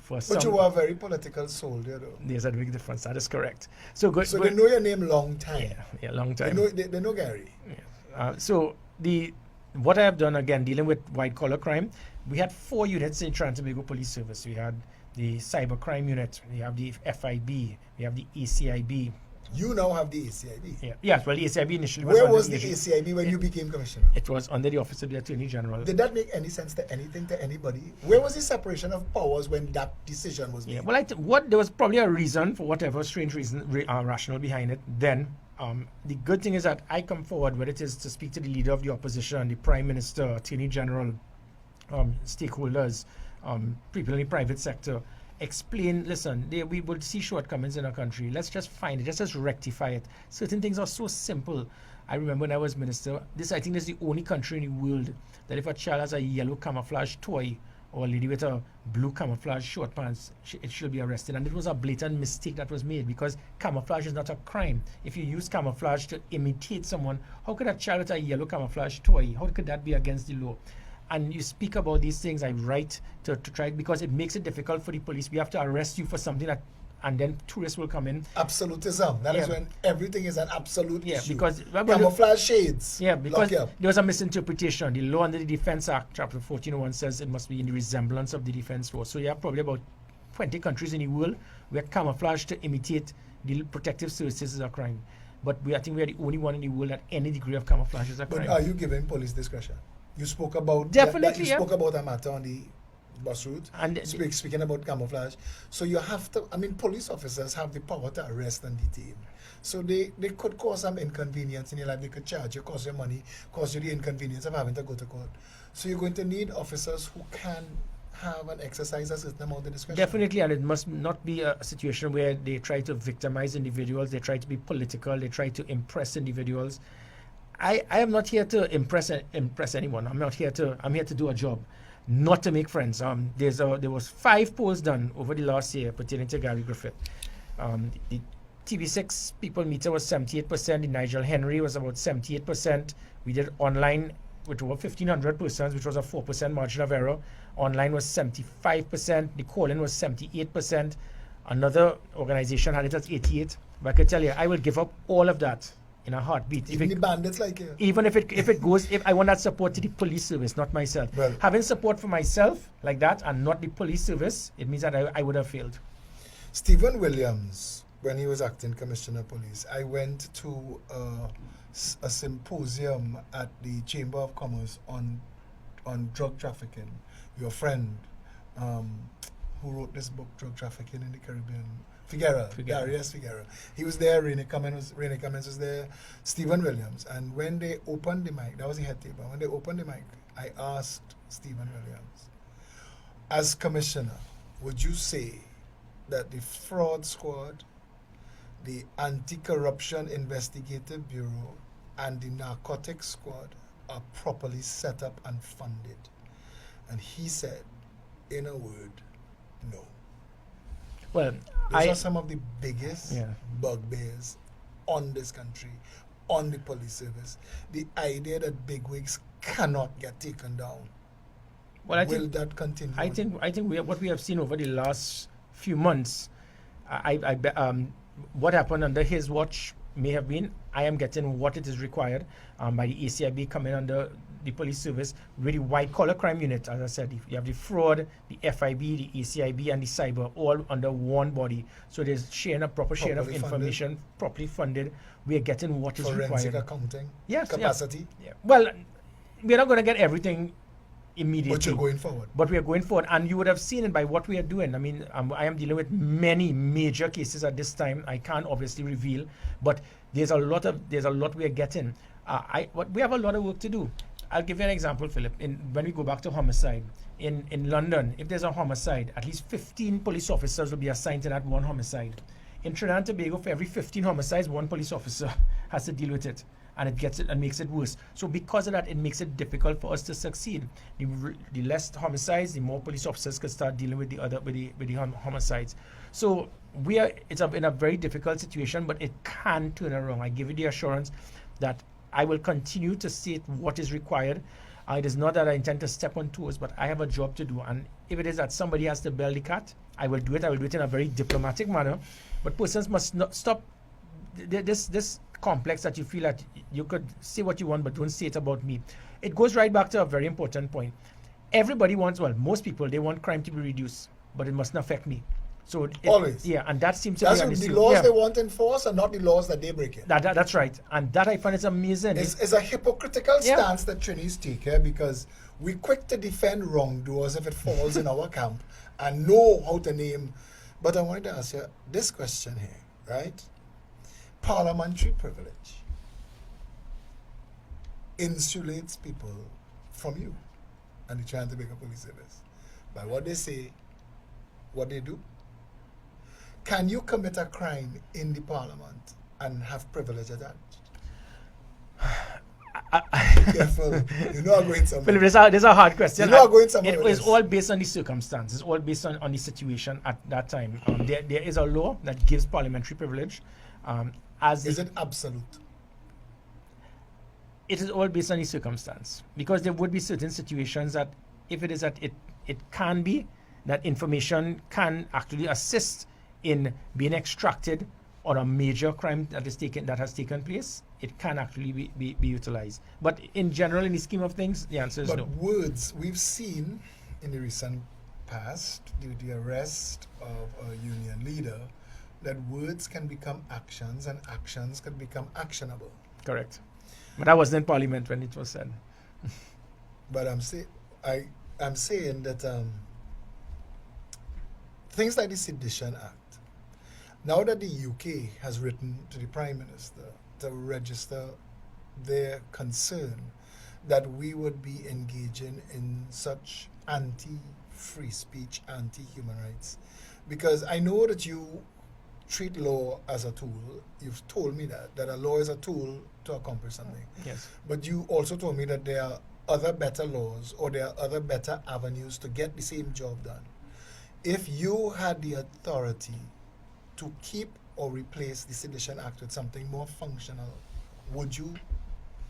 you were a very political soldier, though. There's a big difference. That is correct. So good. So they know your name long time. Yeah, long time. They know Gary. Yeah. So what I have done, again, dealing with white collar crime, we had 4 units in Trinidad and Tobago Police Service. We had the Cybercrime unit, we have the FIB, we have the ACIB. You now have the ACIB. Yeah. Yes, well, the ACIB initially was Where under was the ACIB when you became commissioner? It was under the Office of the Attorney General. Did that make any sense to anything, to anybody? Where was the separation of powers when that decision was made? Yeah, well, there was probably a reason, for whatever strange reason, rational behind it. Then, the good thing is that I come forward, whether it is to speak to the leader of the opposition, the Prime Minister, Attorney General, stakeholders, people in the private sector, explain, listen, we will see shortcomings in our country. Let's just find it. Let's rectify it. Certain things are so simple. I remember when I was minister, I think this is the only country in the world that if a child has a yellow camouflage toy or a lady with a blue camouflage short pants, it should be arrested. And it was a blatant mistake that was made, because camouflage is not a crime. If you use camouflage to imitate someone, how could a child with a yellow camouflage toy, how could that be against the law? And you speak about these things, I write to try, because it makes it difficult for the police. We have to arrest you for something that, and then tourists will come in. Absolutism. That is when everything is an absolute issue. Because camouflage shades. Yeah, because there was a misinterpretation. The law under the Defense Act, Chapter 1401, says it must be in the resemblance of the defense force. So you have probably about 20 countries in the world where camouflage to imitate the protective services is a crime. But I think we are the only one in the world that any degree of camouflage is a crime. But are you giving police discretion? You spoke about definitely. You spoke about a matter on the bus route, and speaking about camouflage. So you have to. I mean, police officers have the power to arrest and detain. So they could cause some inconvenience in your life. They could charge you, cost you money, cause you the inconvenience of having to go to court. So you're going to need officers who can have and exercise a certain amount of discretion. Definitely, and it must not be a situation where they try to victimize individuals. They try to be political. They try to impress individuals. I am not here to impress anyone. I'm here to do a job, not to make friends. There was 5 polls done over the last year pertaining to Gary Griffith. The TV6 people meter was 78%. The Nigel Henry was about 78%. We did online with over 1,500 persons, which was a 4% margin of error. Online was 75%. The call-in was 78%. Another organization had it at 88%. But I can tell you, I will give up all of that in a heartbeat. Even the bandits like you. Even if it goes, if I want that support to the police service, not myself. Well, having support for myself like that and not the police service, it means that I would have failed. Stephen Williams, when he was acting commissioner of police, I went to a symposium at the Chamber of Commerce on drug trafficking. Your friend who wrote this book, Drug Trafficking in the Caribbean, Darius Figueroa. He was there, Renee Cummins was there, Stephen Williams. And when they opened the mic, that was the head table, when they opened the mic, I asked Stephen Williams, as commissioner, would you say that the fraud squad, the anti-corruption investigative bureau, and the narcotics squad are properly set up and funded? And he said, in a word, no. Well, those are some of the biggest bugbears on this country, on the police service. The idea that bigwigs cannot get taken down. Well, Will that continue? I think what we have seen over the last few months, what happened under his watch may have been, I am getting what it is required by the ACIB coming under the police service, really white collar crime unit. As I said, you have the fraud, the FIB, the ACIB, and the cyber all under one body. So there's proper sharing of information, properly funded. We are getting what is required. Forensic accounting, yes, capacity. Yeah. Well, we're not going to get everything immediately. But you're going forward. But we are going forward, and you would have seen it by what we are doing. I mean, I am dealing with many major cases at this time. I can't obviously reveal, but there's a lot we are getting. We have a lot of work to do. I'll give you an example, Philip. When we go back to homicide, in London, if there's a homicide, at least 15 police officers will be assigned to that one homicide. In Trinidad and Tobago, for every 15 homicides, one police officer has to deal with it, and it gets it and makes it worse. So because of that, it makes it difficult for us to succeed. The less homicides, the more police officers can start dealing with the homicides. So it's in a very difficult situation, but it can turn around. I give you the assurance that I will continue to state what is required. It is not that I intend to step on toes, but I have a job to do. And if it is that somebody has to bell the cat, I will do it. I will do it in a very diplomatic manner. But persons must not stop this complex that you feel that you could say what you want, but don't say it about me. It goes right back to a very important point. Everybody wants, most people, they want crime to be reduced, but it mustn't affect me. So always. Yeah, and that seems to That's be the issue. laws they want enforced and not the laws that they break in. That's right. And that I find is amazing. It's a hypocritical stance that Trinis take here, because we're quick to defend wrongdoers if it falls in our camp and know how to name. But I wanted to ask you this question here, right? Parliamentary privilege insulates people from you and the Trying to Make a Police Service by what they say, what they do. Can you commit a crime in the parliament and have privilege attached? Be careful. You're not going somewhere. Philip, this is a hard question. You're not going somewhere with It's this. all based on the circumstances. It's all based on the situation at that time. There is a law that gives parliamentary privilege. Is it absolute? It is all based on the circumstance, because there would be certain situations that if it is that it can be that information can actually assist in being extracted on a major crime that has taken place, it can actually be utilized. But in general, in the scheme of things, the answer is no. But words, we've seen in the recent past, due to the arrest of a union leader, that words can become actions and actions can become actionable. Correct. But I wasn't in Parliament when it was said. But I'm saying that things like the Sedition Act, now that the UK has written to the Prime Minister to register their concern that we would be engaging in such anti-free speech, anti-human rights, because I know that you treat law as a tool. You've told me that a law is a tool to accomplish something. Yes. But you also told me that there are other better laws or there are other better avenues to get the same job done. If you had the authority to keep or replace the Sedition Act with something more functional, would you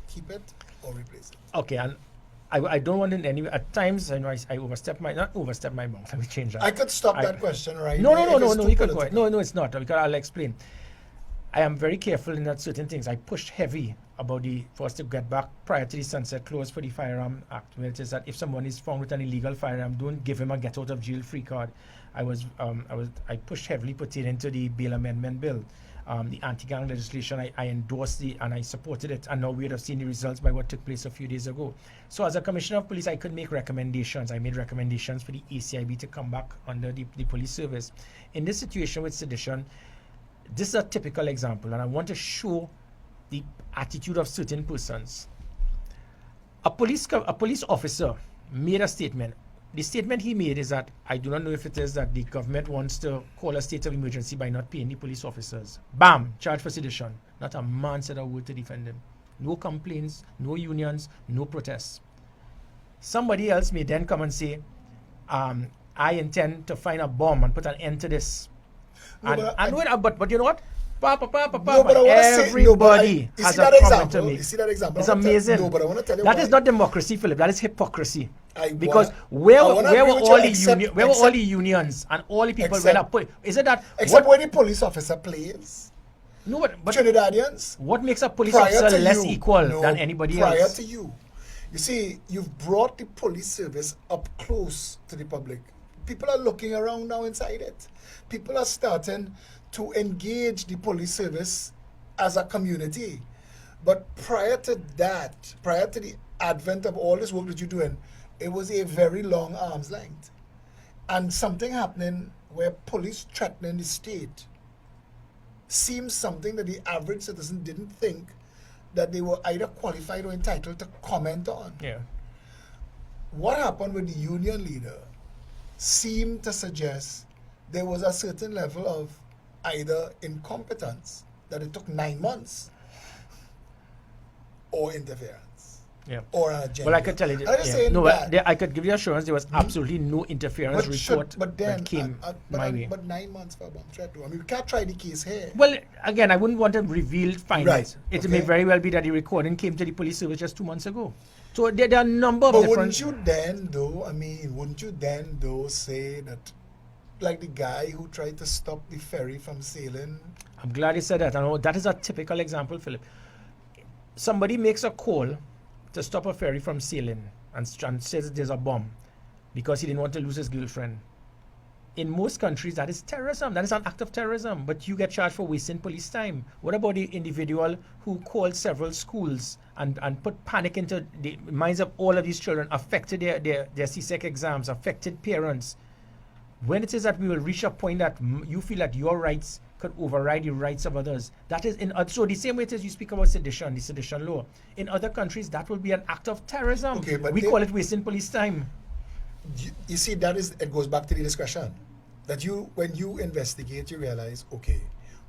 keep it or replace it? Okay, and I don't want in any. At times, I know I overstep my bounds. Let me change that. I could stop that question right No, there no, if no, it's no. too You can go political. ahead. No, it's not. Because I'll explain. I am very careful in that certain things. I pushed heavy about for us to get back prior to the sunset clause for the Firearm Act, where it is that if someone is found with an illegal firearm, don't give him a get out of jail free card. I pushed heavily pertaining to the bail amendment bill, the anti-gang legislation. I endorsed and I supported it, and now we would have seen the results by what took place a few days ago. So as a commissioner of police, I could make recommendations. I made recommendations for the ACIB to come back under the police service. In this situation with sedition, this is a typical example, and I want to show the attitude of certain persons. A police officer made a statement. The statement he made is that I do not know if it is that the government wants to call a state of emergency by not paying the police officers. Bam! Charge for sedition. Not a man said a word to defend him. No complaints, no unions, no protests. Somebody else may then come and say, I intend to find a bomb and put an end to this. But you know what? Everybody has a comment to make. You see that example? It's amazing. No, but I want to tell you that why. is not democracy, Philip. That is hypocrisy. Because where were all the unions and all the people when I put? Is it that except when the police officer plays? No, but Trinidadians. What makes a police officer less equal than anybody else? Prior to you, you see, you've brought the police service up close to the public. People are looking around now inside it. People are starting to engage the police service as a community. But prior to that, prior to the advent of all this work that you're doing, it was a very long arm's length. And something happening where police threatening the state seems something that the average citizen didn't think that they were either qualified or entitled to comment on. Yeah. What happened with the union leader seemed to suggest there was a certain level of either incompetence, that it took 9 months, or interference, Yeah. or an agenda. Well, I could tell you. I'm just saying No, that. but I could give you assurance there was absolutely no interference report but then, that came my way. but 9 months for a bomb threat, though. I mean, we can't try the case here. Well, again, I wouldn't want to reveal findings. Right, It may okay. very well be that the recording came to the police service just 2 months ago. So there are a number of But different... wouldn't you then, though, say that, like the guy who tried to stop the ferry from sailing? I'm glad you said that. I know that is a typical example, Philip. Somebody makes a call to stop a ferry from sailing and says there's a bomb because he didn't want to lose his girlfriend. In most countries, that is terrorism. That is an act of terrorism. But you get charged for wasting police time. What about the individual who called several schools and put panic into the minds of all of these children, affected their CSEC exams, affected parents? When it is that we will reach a point that you feel that your rights could override the rights of others, that is so the same way as you speak about sedition, the sedition law. In other countries, that will be an act of terrorism. Okay, but we call it wasting police time. You see, it goes back to the discussion that when you investigate, you realize, okay,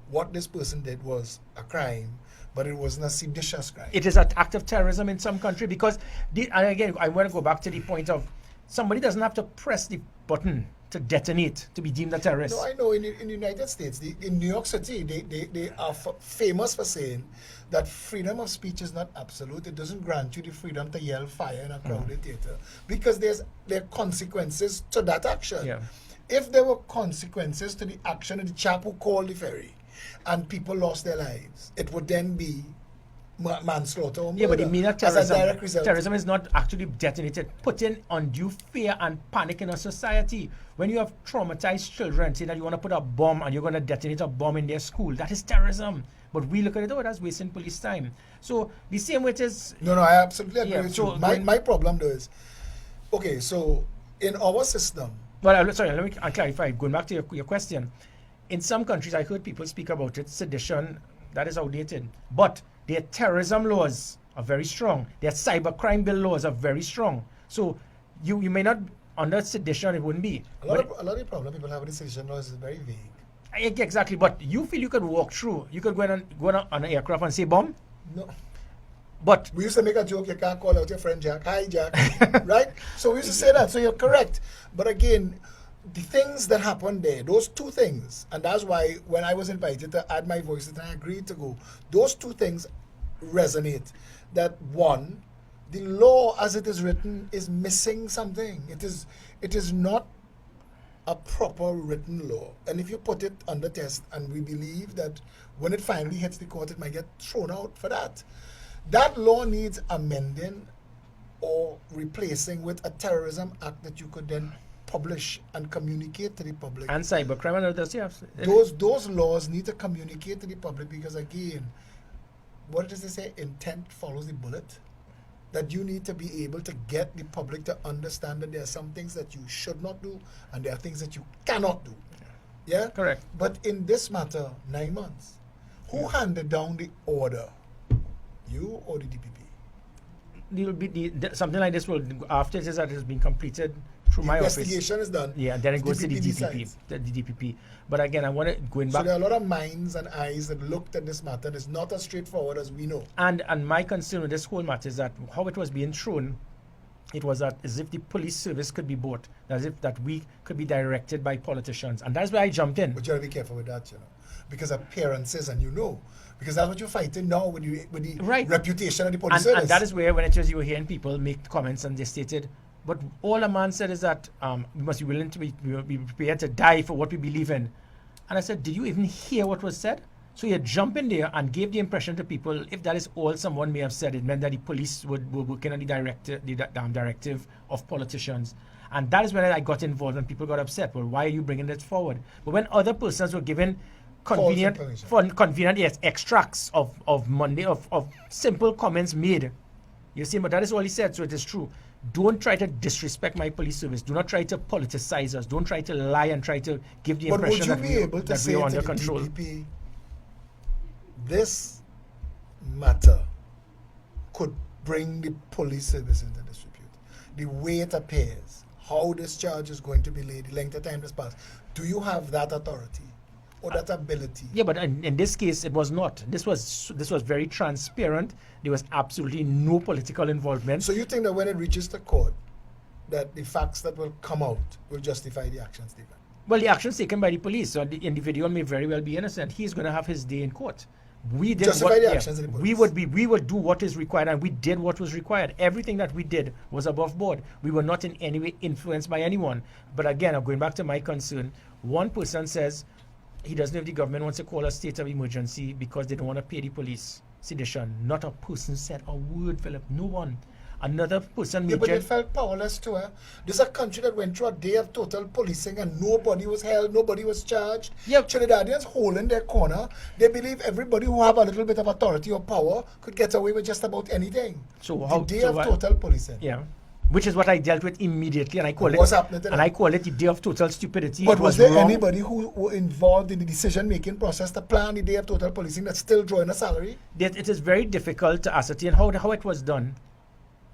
what this person did was a crime, but it wasn't a seditious crime. It is an act of terrorism in some country because, and again, I want to go back to the point of somebody doesn't have to press the button to detonate to be deemed a terrorist. No, I know in the United States, in New York City, they are famous for saying that freedom of speech is not absolute. It doesn't grant you the freedom to yell fire in a crowded theater because there are consequences to that action. Yeah. If there were consequences to the action of the chap who called the ferry and people lost their lives, it would then be manslaughter or murder. Yeah, but the meaning of as a direct result. terrorism is not actually detonated, putting undue fear and panic in a society. When you have traumatized children, saying that you want to put a bomb and you're going to detonate a bomb in their school, that is terrorism. But we look at it, oh, that's wasting police time. So the same way it is... No, I absolutely agree with so you. My problem though is, okay, so in our system... Well, sorry, let me clarify. Going back to your question. In some countries, I heard people speak about it, sedition, that is outdated. But their terrorism laws are very strong. Their cybercrime bill laws are very strong. So you may not, under sedition, it wouldn't be. A lot of the problem people have with the sedition laws is very vague. Exactly, but you feel you could walk through. You could go on an aircraft and say bomb? No. But We used to make a joke, you can't call out your friend Jack. Hi, Jack. Right? So we used to say that. So you're correct. But again, the things that happened there, those two things, and that's why when I was invited to add my voice and I agreed to go, those two things resonate. That one, the law as it is written is missing something. It is not a proper written law. And if you put it under test, and we believe that when it finally hits the court, it might get thrown out for that. That law needs amending or replacing with a terrorism act that you could then publish and communicate to the public. and cybercrime and others, yes. Those laws need to communicate to the public because, again, what does they say? Intent follows the bullet. That you need to be able to get the public to understand that there are some things that you should not do and there are things that you cannot do. Yeah? Correct. But in this matter, 9 months. Who handed down the order? You or the DPP? There will be something like this will, after it is that it has been completed through my office. Investigation is done. Yeah, then it goes to the DPP. decides. The DPP. But again, I want to going So back. there are a lot of minds and eyes that looked at this matter. It's not as straightforward as we know. And my concern with this whole matter is that how it was being thrown, it was that as if the police service could be bought, as if that we could be directed by politicians. And that's why I jumped in. But you gotta be careful with that, because appearances, and because that's what you're fighting now with the Right. reputation of the police service. And that is where, when it was, you were hearing people make comments and they stated, but all a man said is that we must be willing to be prepared to die for what we believe in. And I said, did you even hear what was said? So you jump in there and gave the impression to people, if that is all someone may have said, it meant that the police were working on the directive of politicians. And that is when I got involved and people got upset. Well, why are you bringing this forward? But when other persons were given convenient extracts of simple comments made, You see, but that is all he said, so it is true. Don't try to disrespect my police service. Do not try to politicize us. Don't try to lie and try to give the But would impression you that be we, able to that say we are to under the control. DPP, this matter could bring the police service into disrepute? The way it appears, how this charge is going to be laid, the length of time this passed. Do you have that authority or that ability? Yeah, but in this case, it was not. This was very transparent. There was absolutely no political involvement. So you think that when it reaches the court, that the facts that will come out will justify the actions taken? Well, the actions taken by the police, so the individual may very well be innocent. He's going to have his day in court. We did Justify what, the actions of the we police. we would do what is required, and we did what was required. Everything that we did was above board. We were not in any way influenced by anyone. But again, I'm going back to my concern. One person says he doesn't know if the government wants to call a state of emergency because they don't want to pay the police sedition. Not a person said a word, Philip. No one. Another person Yeah, but mentioned. it felt powerless to her. This is a country that went through a day of total policing and nobody was held, nobody was charged. Yep. Trinidadians hole in their corner. They believe everybody who have a little bit of authority or power could get away with just about anything. So the how- day so of what- total policing. Yeah. Which is what I dealt with immediately, and I call What's it happening to and that? I call it the day of total stupidity. But It was there wrong. anybody who were involved in the decision-making process to plan the day of total policing that's still drawing a salary? It is very difficult to ascertain how it was done.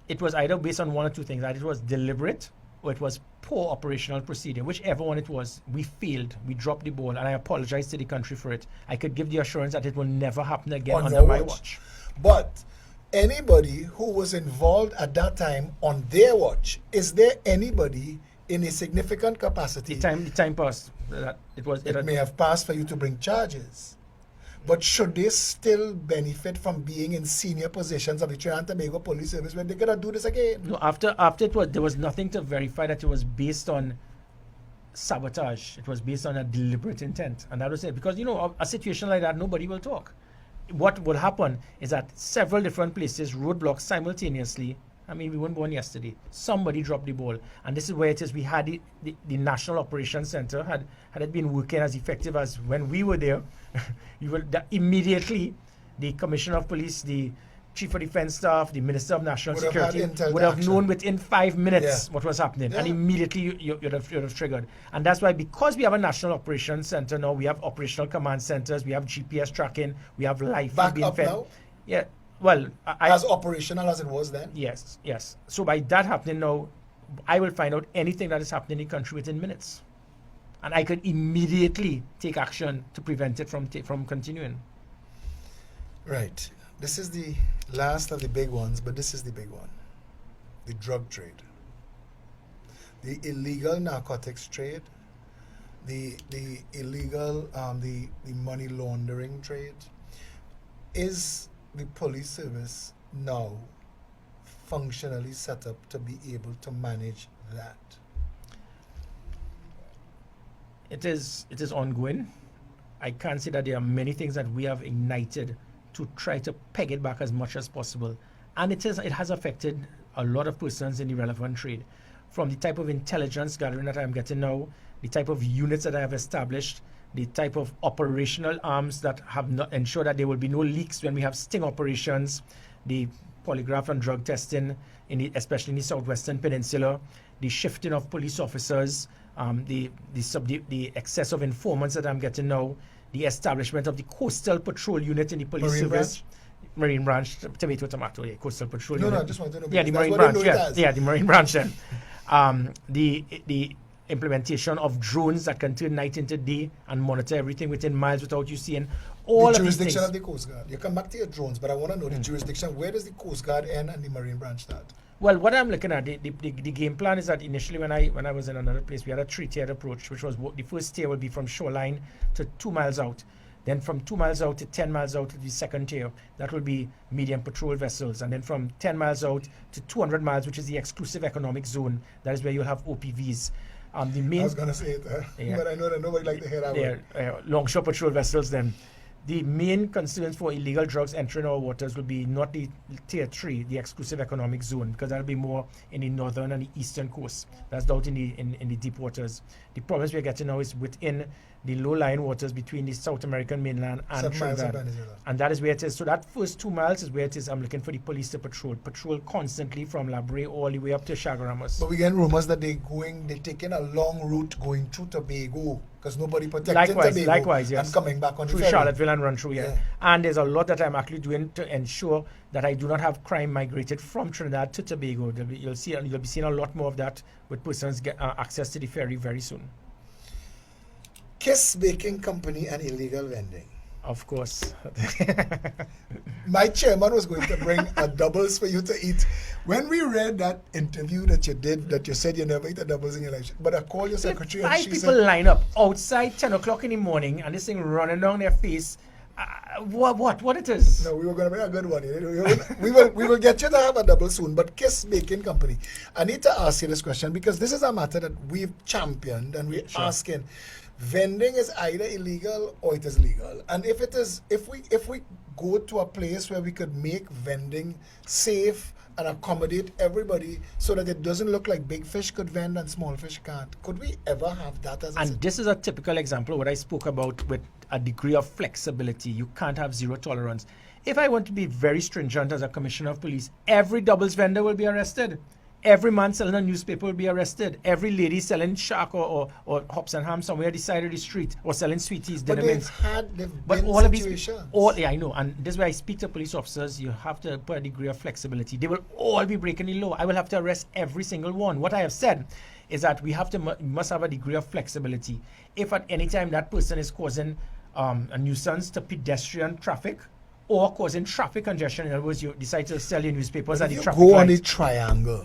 It was either based on one or two things. Either it was deliberate or it was poor operational procedure. Whichever one it was, we failed. We dropped the ball, and I apologize to the country for it. I could give the assurance that it will never happen again On under your my watch. watch. But anybody who was involved at that time on their watch, is there anybody in a significant capacity? The time passed. It may have passed for you to bring charges. But should they still benefit from being in senior positions of the Trinidad and Tobago Police Service when they cannot do this again? No, after it was, there was nothing to verify that it was based on sabotage. It was based on a deliberate intent, and that was it. Because a situation like that, nobody will talk. What will happen is that several different places roadblocks simultaneously. I mean, we weren't born yesterday. Somebody dropped the ball, and this is where it is. We had the National Operations Center had it been working as effective as when we were there. Immediately, the Commissioner of Police, the Chief of Defence Staff, the Minister of National Would have had Security intel would have action. known within 5 minutes Yeah. what was happening, and Yeah. immediately you'd have triggered. And that's why, because we have a National Operations Center now, we have operational command centers, we have GPS tracking, we have live Back being up fed. now? Yeah, well, As operational as it was then? yes. So by that happening now, I will find out anything that is happening in the country within minutes, and I could immediately take action to prevent it from continuing. Right. This is the last of the big ones, but this is the big one. The drug trade. The illegal narcotics trade. The illegal, the money laundering trade. Is the police service now functionally set up to be able to manage that? It is ongoing. I can't say that there are many things that we have ignited to try to peg it back as much as possible. And it has affected a lot of persons in the relevant trade. From the type of intelligence gathering that I'm getting now, the type of units that I have established, the type of operational arms that have not ensured that there will be no leaks when we have sting operations, the polygraph and drug testing, especially in the Southwestern Peninsula, the shifting of police officers, the excess of informants that I'm getting now, the establishment of the Coastal Patrol Unit in the police service. Marine Branch, tomato, yeah, Coastal Patrol No, Unit. I just want to know. Yeah, the because Marine that's what Branch, they know it as. yeah, the Marine Branch then. The implementation of drones that can turn night into day and monitor everything within miles without you seeing all The of these jurisdiction things. of the Coast Guard. You come back to your drones, but I want to know the jurisdiction. Where does the Coast Guard end and the Marine Branch start? Well, what I'm looking at, the game plan is that initially when I was in another place, we had a 3-tiered approach, which was the first tier would be from shoreline to 2 miles out. Then from 2 miles out to 10 miles out to the second tier, that will be medium patrol vessels. And then from 10 miles out to 200 miles, which is the exclusive economic zone, that is where you'll have OPVs. The main I was going to say it, Yeah. but I know that nobody like to hear that word. longshore patrol vessels then. the main concerns for illegal drugs entering our waters will be not the tier 3, the exclusive economic zone, because that'll be more in the northern and the eastern coast. That's out in the deep waters. The problems we're getting now is within the low-lying waters between the South American mainland and 7 miles of Trinidad. Venezuela. And that is where it is. So that first 2 miles is where it is. I'm looking for the police to patrol constantly from La Brea all the way up to Chaguaramas. But we get rumors that they're taking a long route going through Tobago because nobody protecting Tobago. Likewise, yes. And coming back on the through ferry. Charlottesville and run through, Yeah. And there's a lot that I'm actually doing to ensure that I do not have crime migrated from Trinidad to Tobago. You'll be seeing a lot more of that with persons get access to the ferry very soon. Kiss Baking Company and illegal vending. Of course. My chairman was going to bring a doubles for you to eat. When we read that interview that you did, that you said you never eat a doubles in your life, but I called your secretary and 5 she people said, line up outside 10 o'clock in the morning and this thing running down their face. What it is? no, we were going to bring a good one. We will get you to have a double soon. But Kiss Baking Company, I need to ask you this question because this is a matter that we've championed and we're asking. Vending is either illegal or it is legal. And if it is, if we go to a place where we could make vending safe and accommodate everybody so that it doesn't look like big fish could vend and small fish can't, could we ever have that as a And this is a typical example of what I spoke about with a degree of flexibility. You can't have zero tolerance. If I want to be very stringent as a commissioner of police, every doubles vendor will be arrested. Every man selling a newspaper will be arrested. Every lady selling shark or hops and ham somewhere on the side of the street or selling sweeties. But they've been all of these, situations. I know, and this is why I speak to police officers. You have to put a degree of flexibility. They will all be breaking the law. I will have to arrest every single one. What I have said is that we have to must have a degree of flexibility. If at any time that person is causing a nuisance to pedestrian traffic or causing traffic congestion, in other words, you decide to sell your newspapers at the traffic go on light. the Triangle.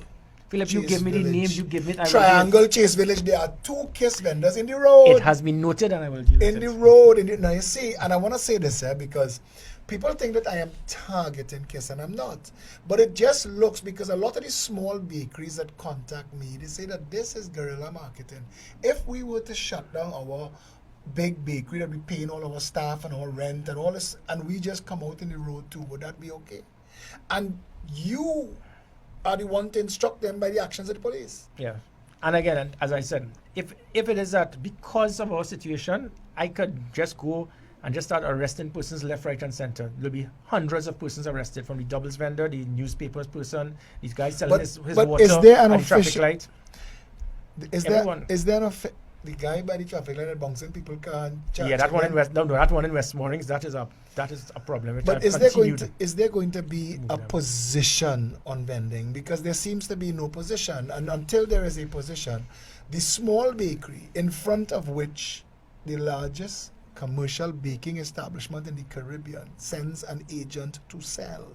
Philip, you Chase give me the Village. names, you give me... Triangle, Chase Village, there are 2 Kiss vendors in the road. It has been noted and I will deal in with the it. road. Now you see, and I want to say this here because people think that I am targeting Kiss and I'm not. But it just looks, because a lot of these small bakeries that contact me, they say that this is guerrilla marketing. If we were to shut down our big bakery that we paying all our staff and our rent and all this, and we just come out in the road too, would that be okay? And you are the one to instruct them by the actions of the police. Yeah. And again, as I said, if it is that because of our situation, I could just go and just start arresting persons left, right, and center. There'll be hundreds of persons arrested, from the doubles vendor, the newspapers person, these guys selling his but water is there an at the traffic official- light. Everyone. Is there the guy by the traffic light that bouncing people can't charge? Yeah, that one in them? West. No, that one in West Mornings. That is a problem. Which But I've is there continued. going to be a position on vending? Because there seems to be no position, and until there is a position, the small bakery in front of which the largest commercial baking establishment in the Caribbean sends an agent to sell,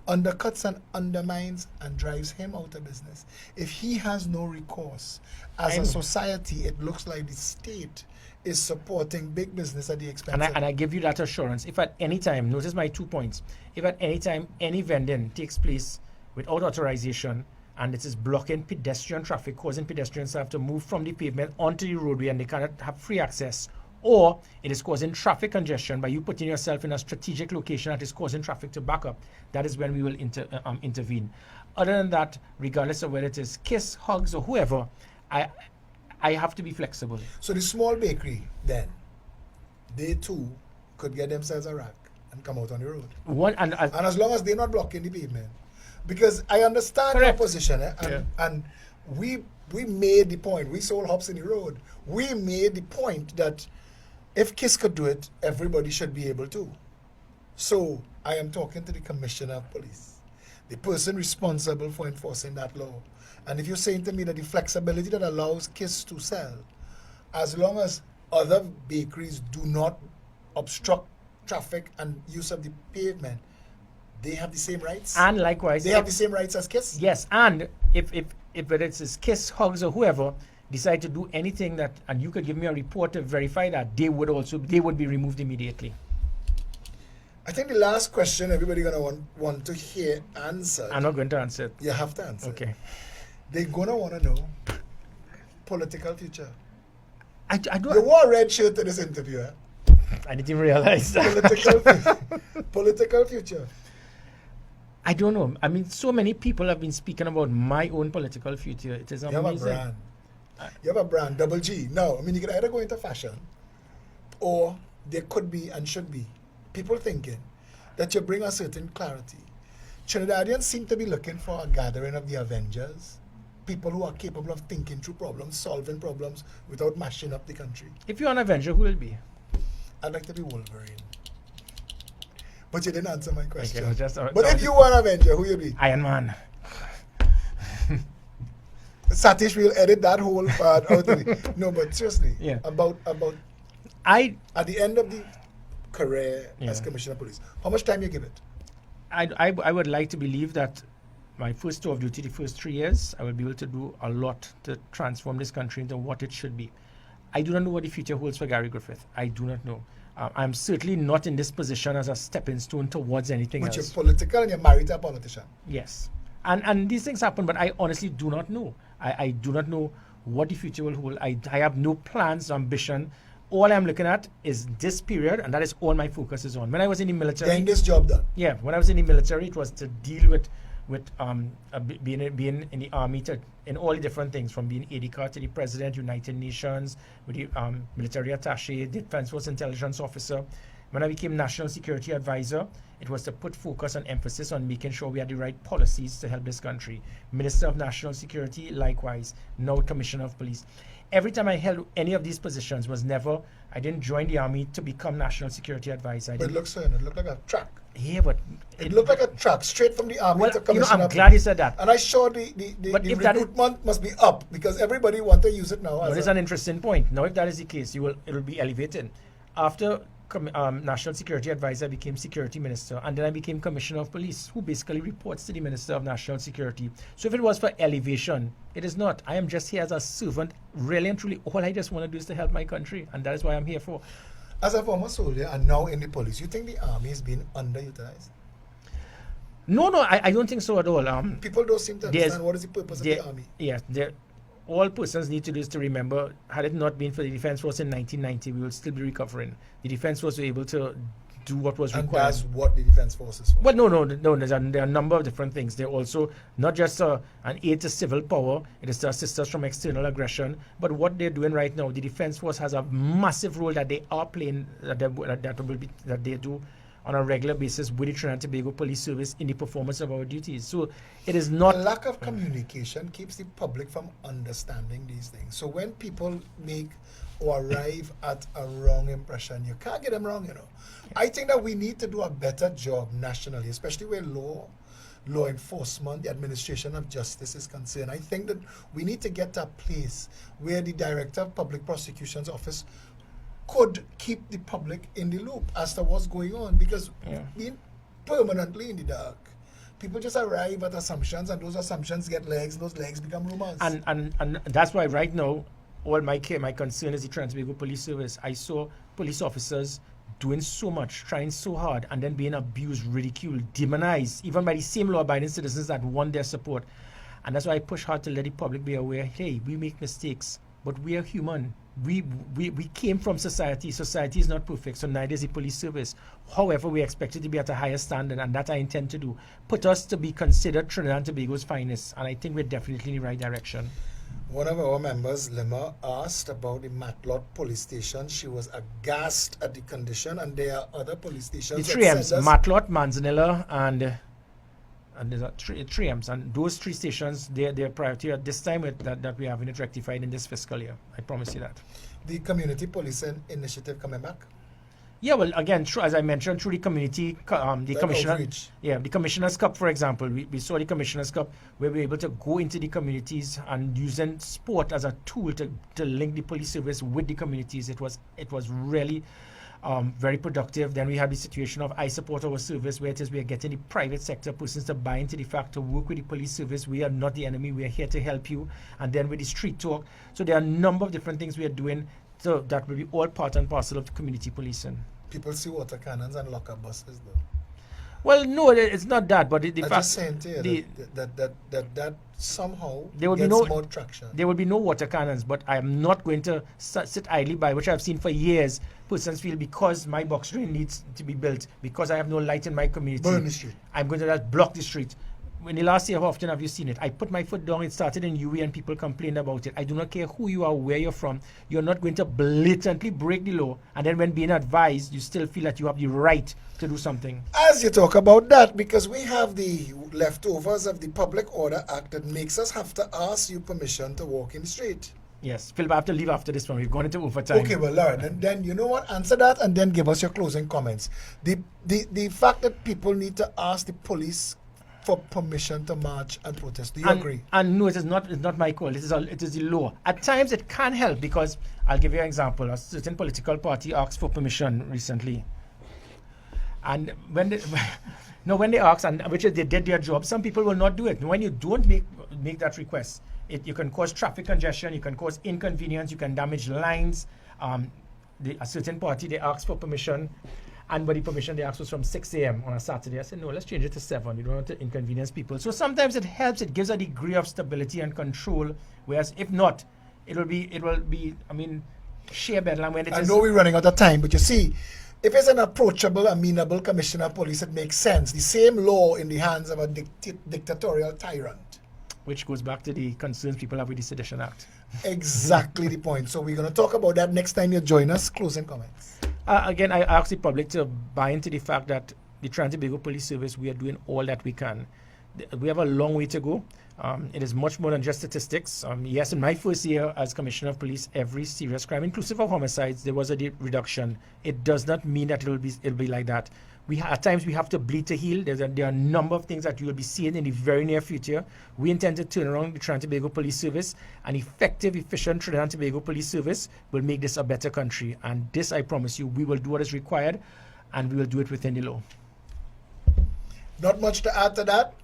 undercuts and undermines and drives him out of business. If he has no recourse, as a society, it looks like the state is supporting big business at the expense And I give you that assurance. If at any time, notice my 2 points, if at any time any vending takes place without authorization and it is blocking pedestrian traffic, causing pedestrians to have to move from the pavement onto the roadway and they cannot have free access, or it is causing traffic congestion by you putting yourself in a strategic location that is causing traffic to back up, that is when we will intervene. Other than that, regardless of whether it is Kiss, Hugs, or whoever, I have to be flexible. So the small bakery, then, they too could get themselves a rack and come out on the road. And as long as they're not blocking the pavement. Because I understand Correct. your position, and we made the point. We sold hops in the road. We made the point that if Kiss could do it, everybody should be able to. So I am talking to the Commissioner of Police, the person responsible for enforcing that law. And if you're saying to me that the flexibility that allows Kiss to sell, as long as other bakeries do not obstruct traffic and use of the pavement, they have the same rights? And likewise, They have the same rights as Kiss? yes, and if whether it's Kiss, Hugs, or whoever decide to do anything that, and you could give me a report to verify that, they would be removed immediately. I think the last question everybody gonna want to hear answered. I'm not going to answer it. You have to answer. Okay. They're gonna wanna know political future. I don't. You wore a red shirt to this interview, eh? I didn't even realize that. Political future. I don't know. I mean, so many people have been speaking about my own political future. It is You have a amazing. brand. You have a brand, Double G. No, I mean, you can either go into fashion, or there could be and should be people thinking that you bring a certain clarity. Trinidadians seem to be looking for a gathering of the Avengers, people who are capable of thinking through problems, solving problems without mashing up the country. If you're an Avenger, who will be? I'd like to be Wolverine. But you didn't answer my question. Okay, just, but if you were an Avenger, who you be? Iron Man. Satish will edit that whole part out of it. No, but seriously, Yeah. about at the end of the career as Yeah. Commissioner of Police, how much time you give it? I would like to believe that my first tour of duty, the first 3 years, I will be able to do a lot to transform this country into what it should be. I do not know what the future holds for Gary Griffith. I do not know. I'm certainly not in this position as a stepping stone towards anything But else. you're political and you're married to a politician. Yes. And these things happen, but I honestly do not know. I do not know what the future will hold. I have no plans, ambition. All I'm looking at is this period, and that is all my focus is on. When I was in the military, Getting this job done. yeah, when I was in the military, it was to deal with being in the army in all the different things, from being AD card to the president, United Nations, with the military attaché, defense force intelligence officer. When I became national security advisor, it was to put focus and emphasis on making sure we had the right policies to help this country. Minister of National Security, likewise, now Commissioner of Police. Every time I held any of these positions was never, I didn't join the army to become national security advisor. But it looks like a track. Yeah, but It looked like a track straight from the army well, to you know, Commissioner I'm of glad you said that. And I sure the But if that is- recruitment must be up because everybody want to use it now. That As is a, an interesting point. Now, if that is the case, it'll be elevated. After National Security Advisor, I became Security Minister, and then I became Commissioner of Police, who basically reports to the Minister of National Security. So if it was for elevation, it is not. I am just here as a servant. Really and truly, all I just want to do is to help my country, and that is why I'm here for. as a former soldier and now in the police, you think the army is being underutilized? No, I don't think so at all. People don't seem to There's- understand what is the purpose of the army. Yeah, all persons need to do is to remember, had it not been for the Defense Force in 1990, we would still be recovering. The Defense Force were able to do what was And required. that's what the defense force is for. Well, no. There are a number of different things. They're also not just an aid to civil power. It is to assist us from external aggression. But what they're doing right now, the Defense Force has a massive role that they are playing, that they do on a regular basis with the Trinidad and Tobago Police Service in the performance of our duties. So it is A not. lack of communication keeps the public from understanding these things. So when people make or arrive at a wrong impression, you can't get them wrong, you know. I think that we need to do a better job nationally, especially where law enforcement, the administration of justice is concerned. I think that we need to get to a place where the Director of Public Prosecution's office could keep the public in the loop as to what's going on, because being permanently in the dark, people just arrive at assumptions, and those assumptions get legs, and those legs become rumors. And that's why right now, all my concern is the Trinidad and Tobago Police Service. I saw police officers doing so much, trying so hard, and then being abused, ridiculed, demonized, even by the same law-abiding citizens that want their support. And that's why I push hard to let the public be aware, hey, we make mistakes, but we are human. We came from society. Society is not perfect, so neither is the police service. However, we expect it to be at a higher standard, and that I intend to do. Put us to be considered Trinidad and Tobago's finest, and I think we're definitely in the right direction. One of our members, Lima, asked about the Matlot police station. She was aghast at the condition, and there are other police stations. The that 3Ms, send us- Matlot, Manzanilla, and there's 3Ms, and those 3 stations, they're priority at this time that we having it rectified in this fiscal year. I promise you that. The community policing initiative coming back. Yeah, well, again, as I mentioned, through the community, the commissioner, outreach. the Commissioner's Cup, for example, we saw the Commissioner's Cup where we were able to go into the communities and using sport as a tool to link the police service with the communities. It was really very productive. Then we had the situation of I support our service, where it is we are getting the private sector persons to buy into the fact to work with the police service. We are not the enemy. We are here to help you. And then with the street talk. So there are a number of different things we are doing. So that will be all part and parcel of the community policing. People see water cannons and lock up buses, though. Well, no, it's not that, but the I'm fact just saying to you the, that somehow there will be gets no more traction. there will be no water cannons, but I am not going to sit idly by, which I've seen for years. Persons feel because my box drain needs to be built, because I have no light in my community, Burn the street. I'm going to just block the street. When the last year, how often have you seen it? I put my foot down, it started in UE and people complained about it. I do not care who you are, where you're from. You're not going to blatantly break the law, and then when being advised, you still feel that you have the right to do something. As you talk about that, because we have the leftovers of the Public Order Act that makes us have to ask you permission to walk in the street. Yes, Philip, I have to leave after this one. We've gone into overtime. Okay, well, Lauren, then you know what? Answer that and then give us your closing comments. The fact that people need to ask the police for permission to march and protest. Do you agree? And no, it's not my call. It is the law. At times it can help, because I'll give you an example. A certain political party asked for permission recently, and when they ask, and which they did their job, some people will not do it. When you don't make that request, you can cause traffic congestion, you can cause inconvenience, you can damage lines. A certain party, they asked for permission, and by the permission they asked was from 6 a.m. on a Saturday. I said, no, let's change it to 7. We don't want to inconvenience people. So sometimes it helps. It gives a degree of stability and control. Whereas if not, it will be. I mean, sheer bedlam when it is. I know we're running out of time, but you see, if it's an approachable, amenable commissioner of police, it makes sense. The same law in the hands of a dictatorial tyrant. Which goes back to the concerns people have with the Sedition Act. Exactly the point. So we're going to talk about that next time you join us. Closing comments. Again, I ask the public to buy into the fact that the Trinidad and Tobago Police Service, we are doing all that we can. We have a long way to go. It is much more than just statistics. Yes, in my first year as Commissioner of Police, every serious crime, inclusive of homicides, there was a reduction. It does not mean that it'll be like that. At times we have to bleed to heal. There are a number of things that you will be seeing in the very near future. We intend to turn around the Trinidad and Tobago Police Service. An effective, efficient Trinidad and Tobago Police Service will make this a better country. And this, I promise you, we will do what is required, and we will do it within the law. Not much to add to that.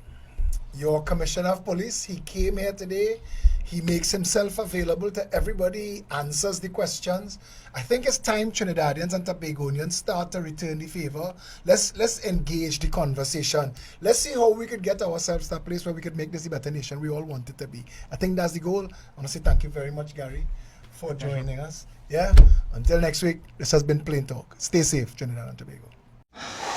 Your Commissioner of Police, he came here today. He makes himself available to everybody, answers the questions. I think it's time Trinidadians and Tobagonians start to return the favor. Let's engage the conversation. Let's see how we could get ourselves to a place where we could make this a better nation we all want it to be. I think that's the goal. I want to say thank you very much, Gary, for joining us. Yeah. Until next week, this has been Plain Talk. Stay safe, Trinidad and Tobago.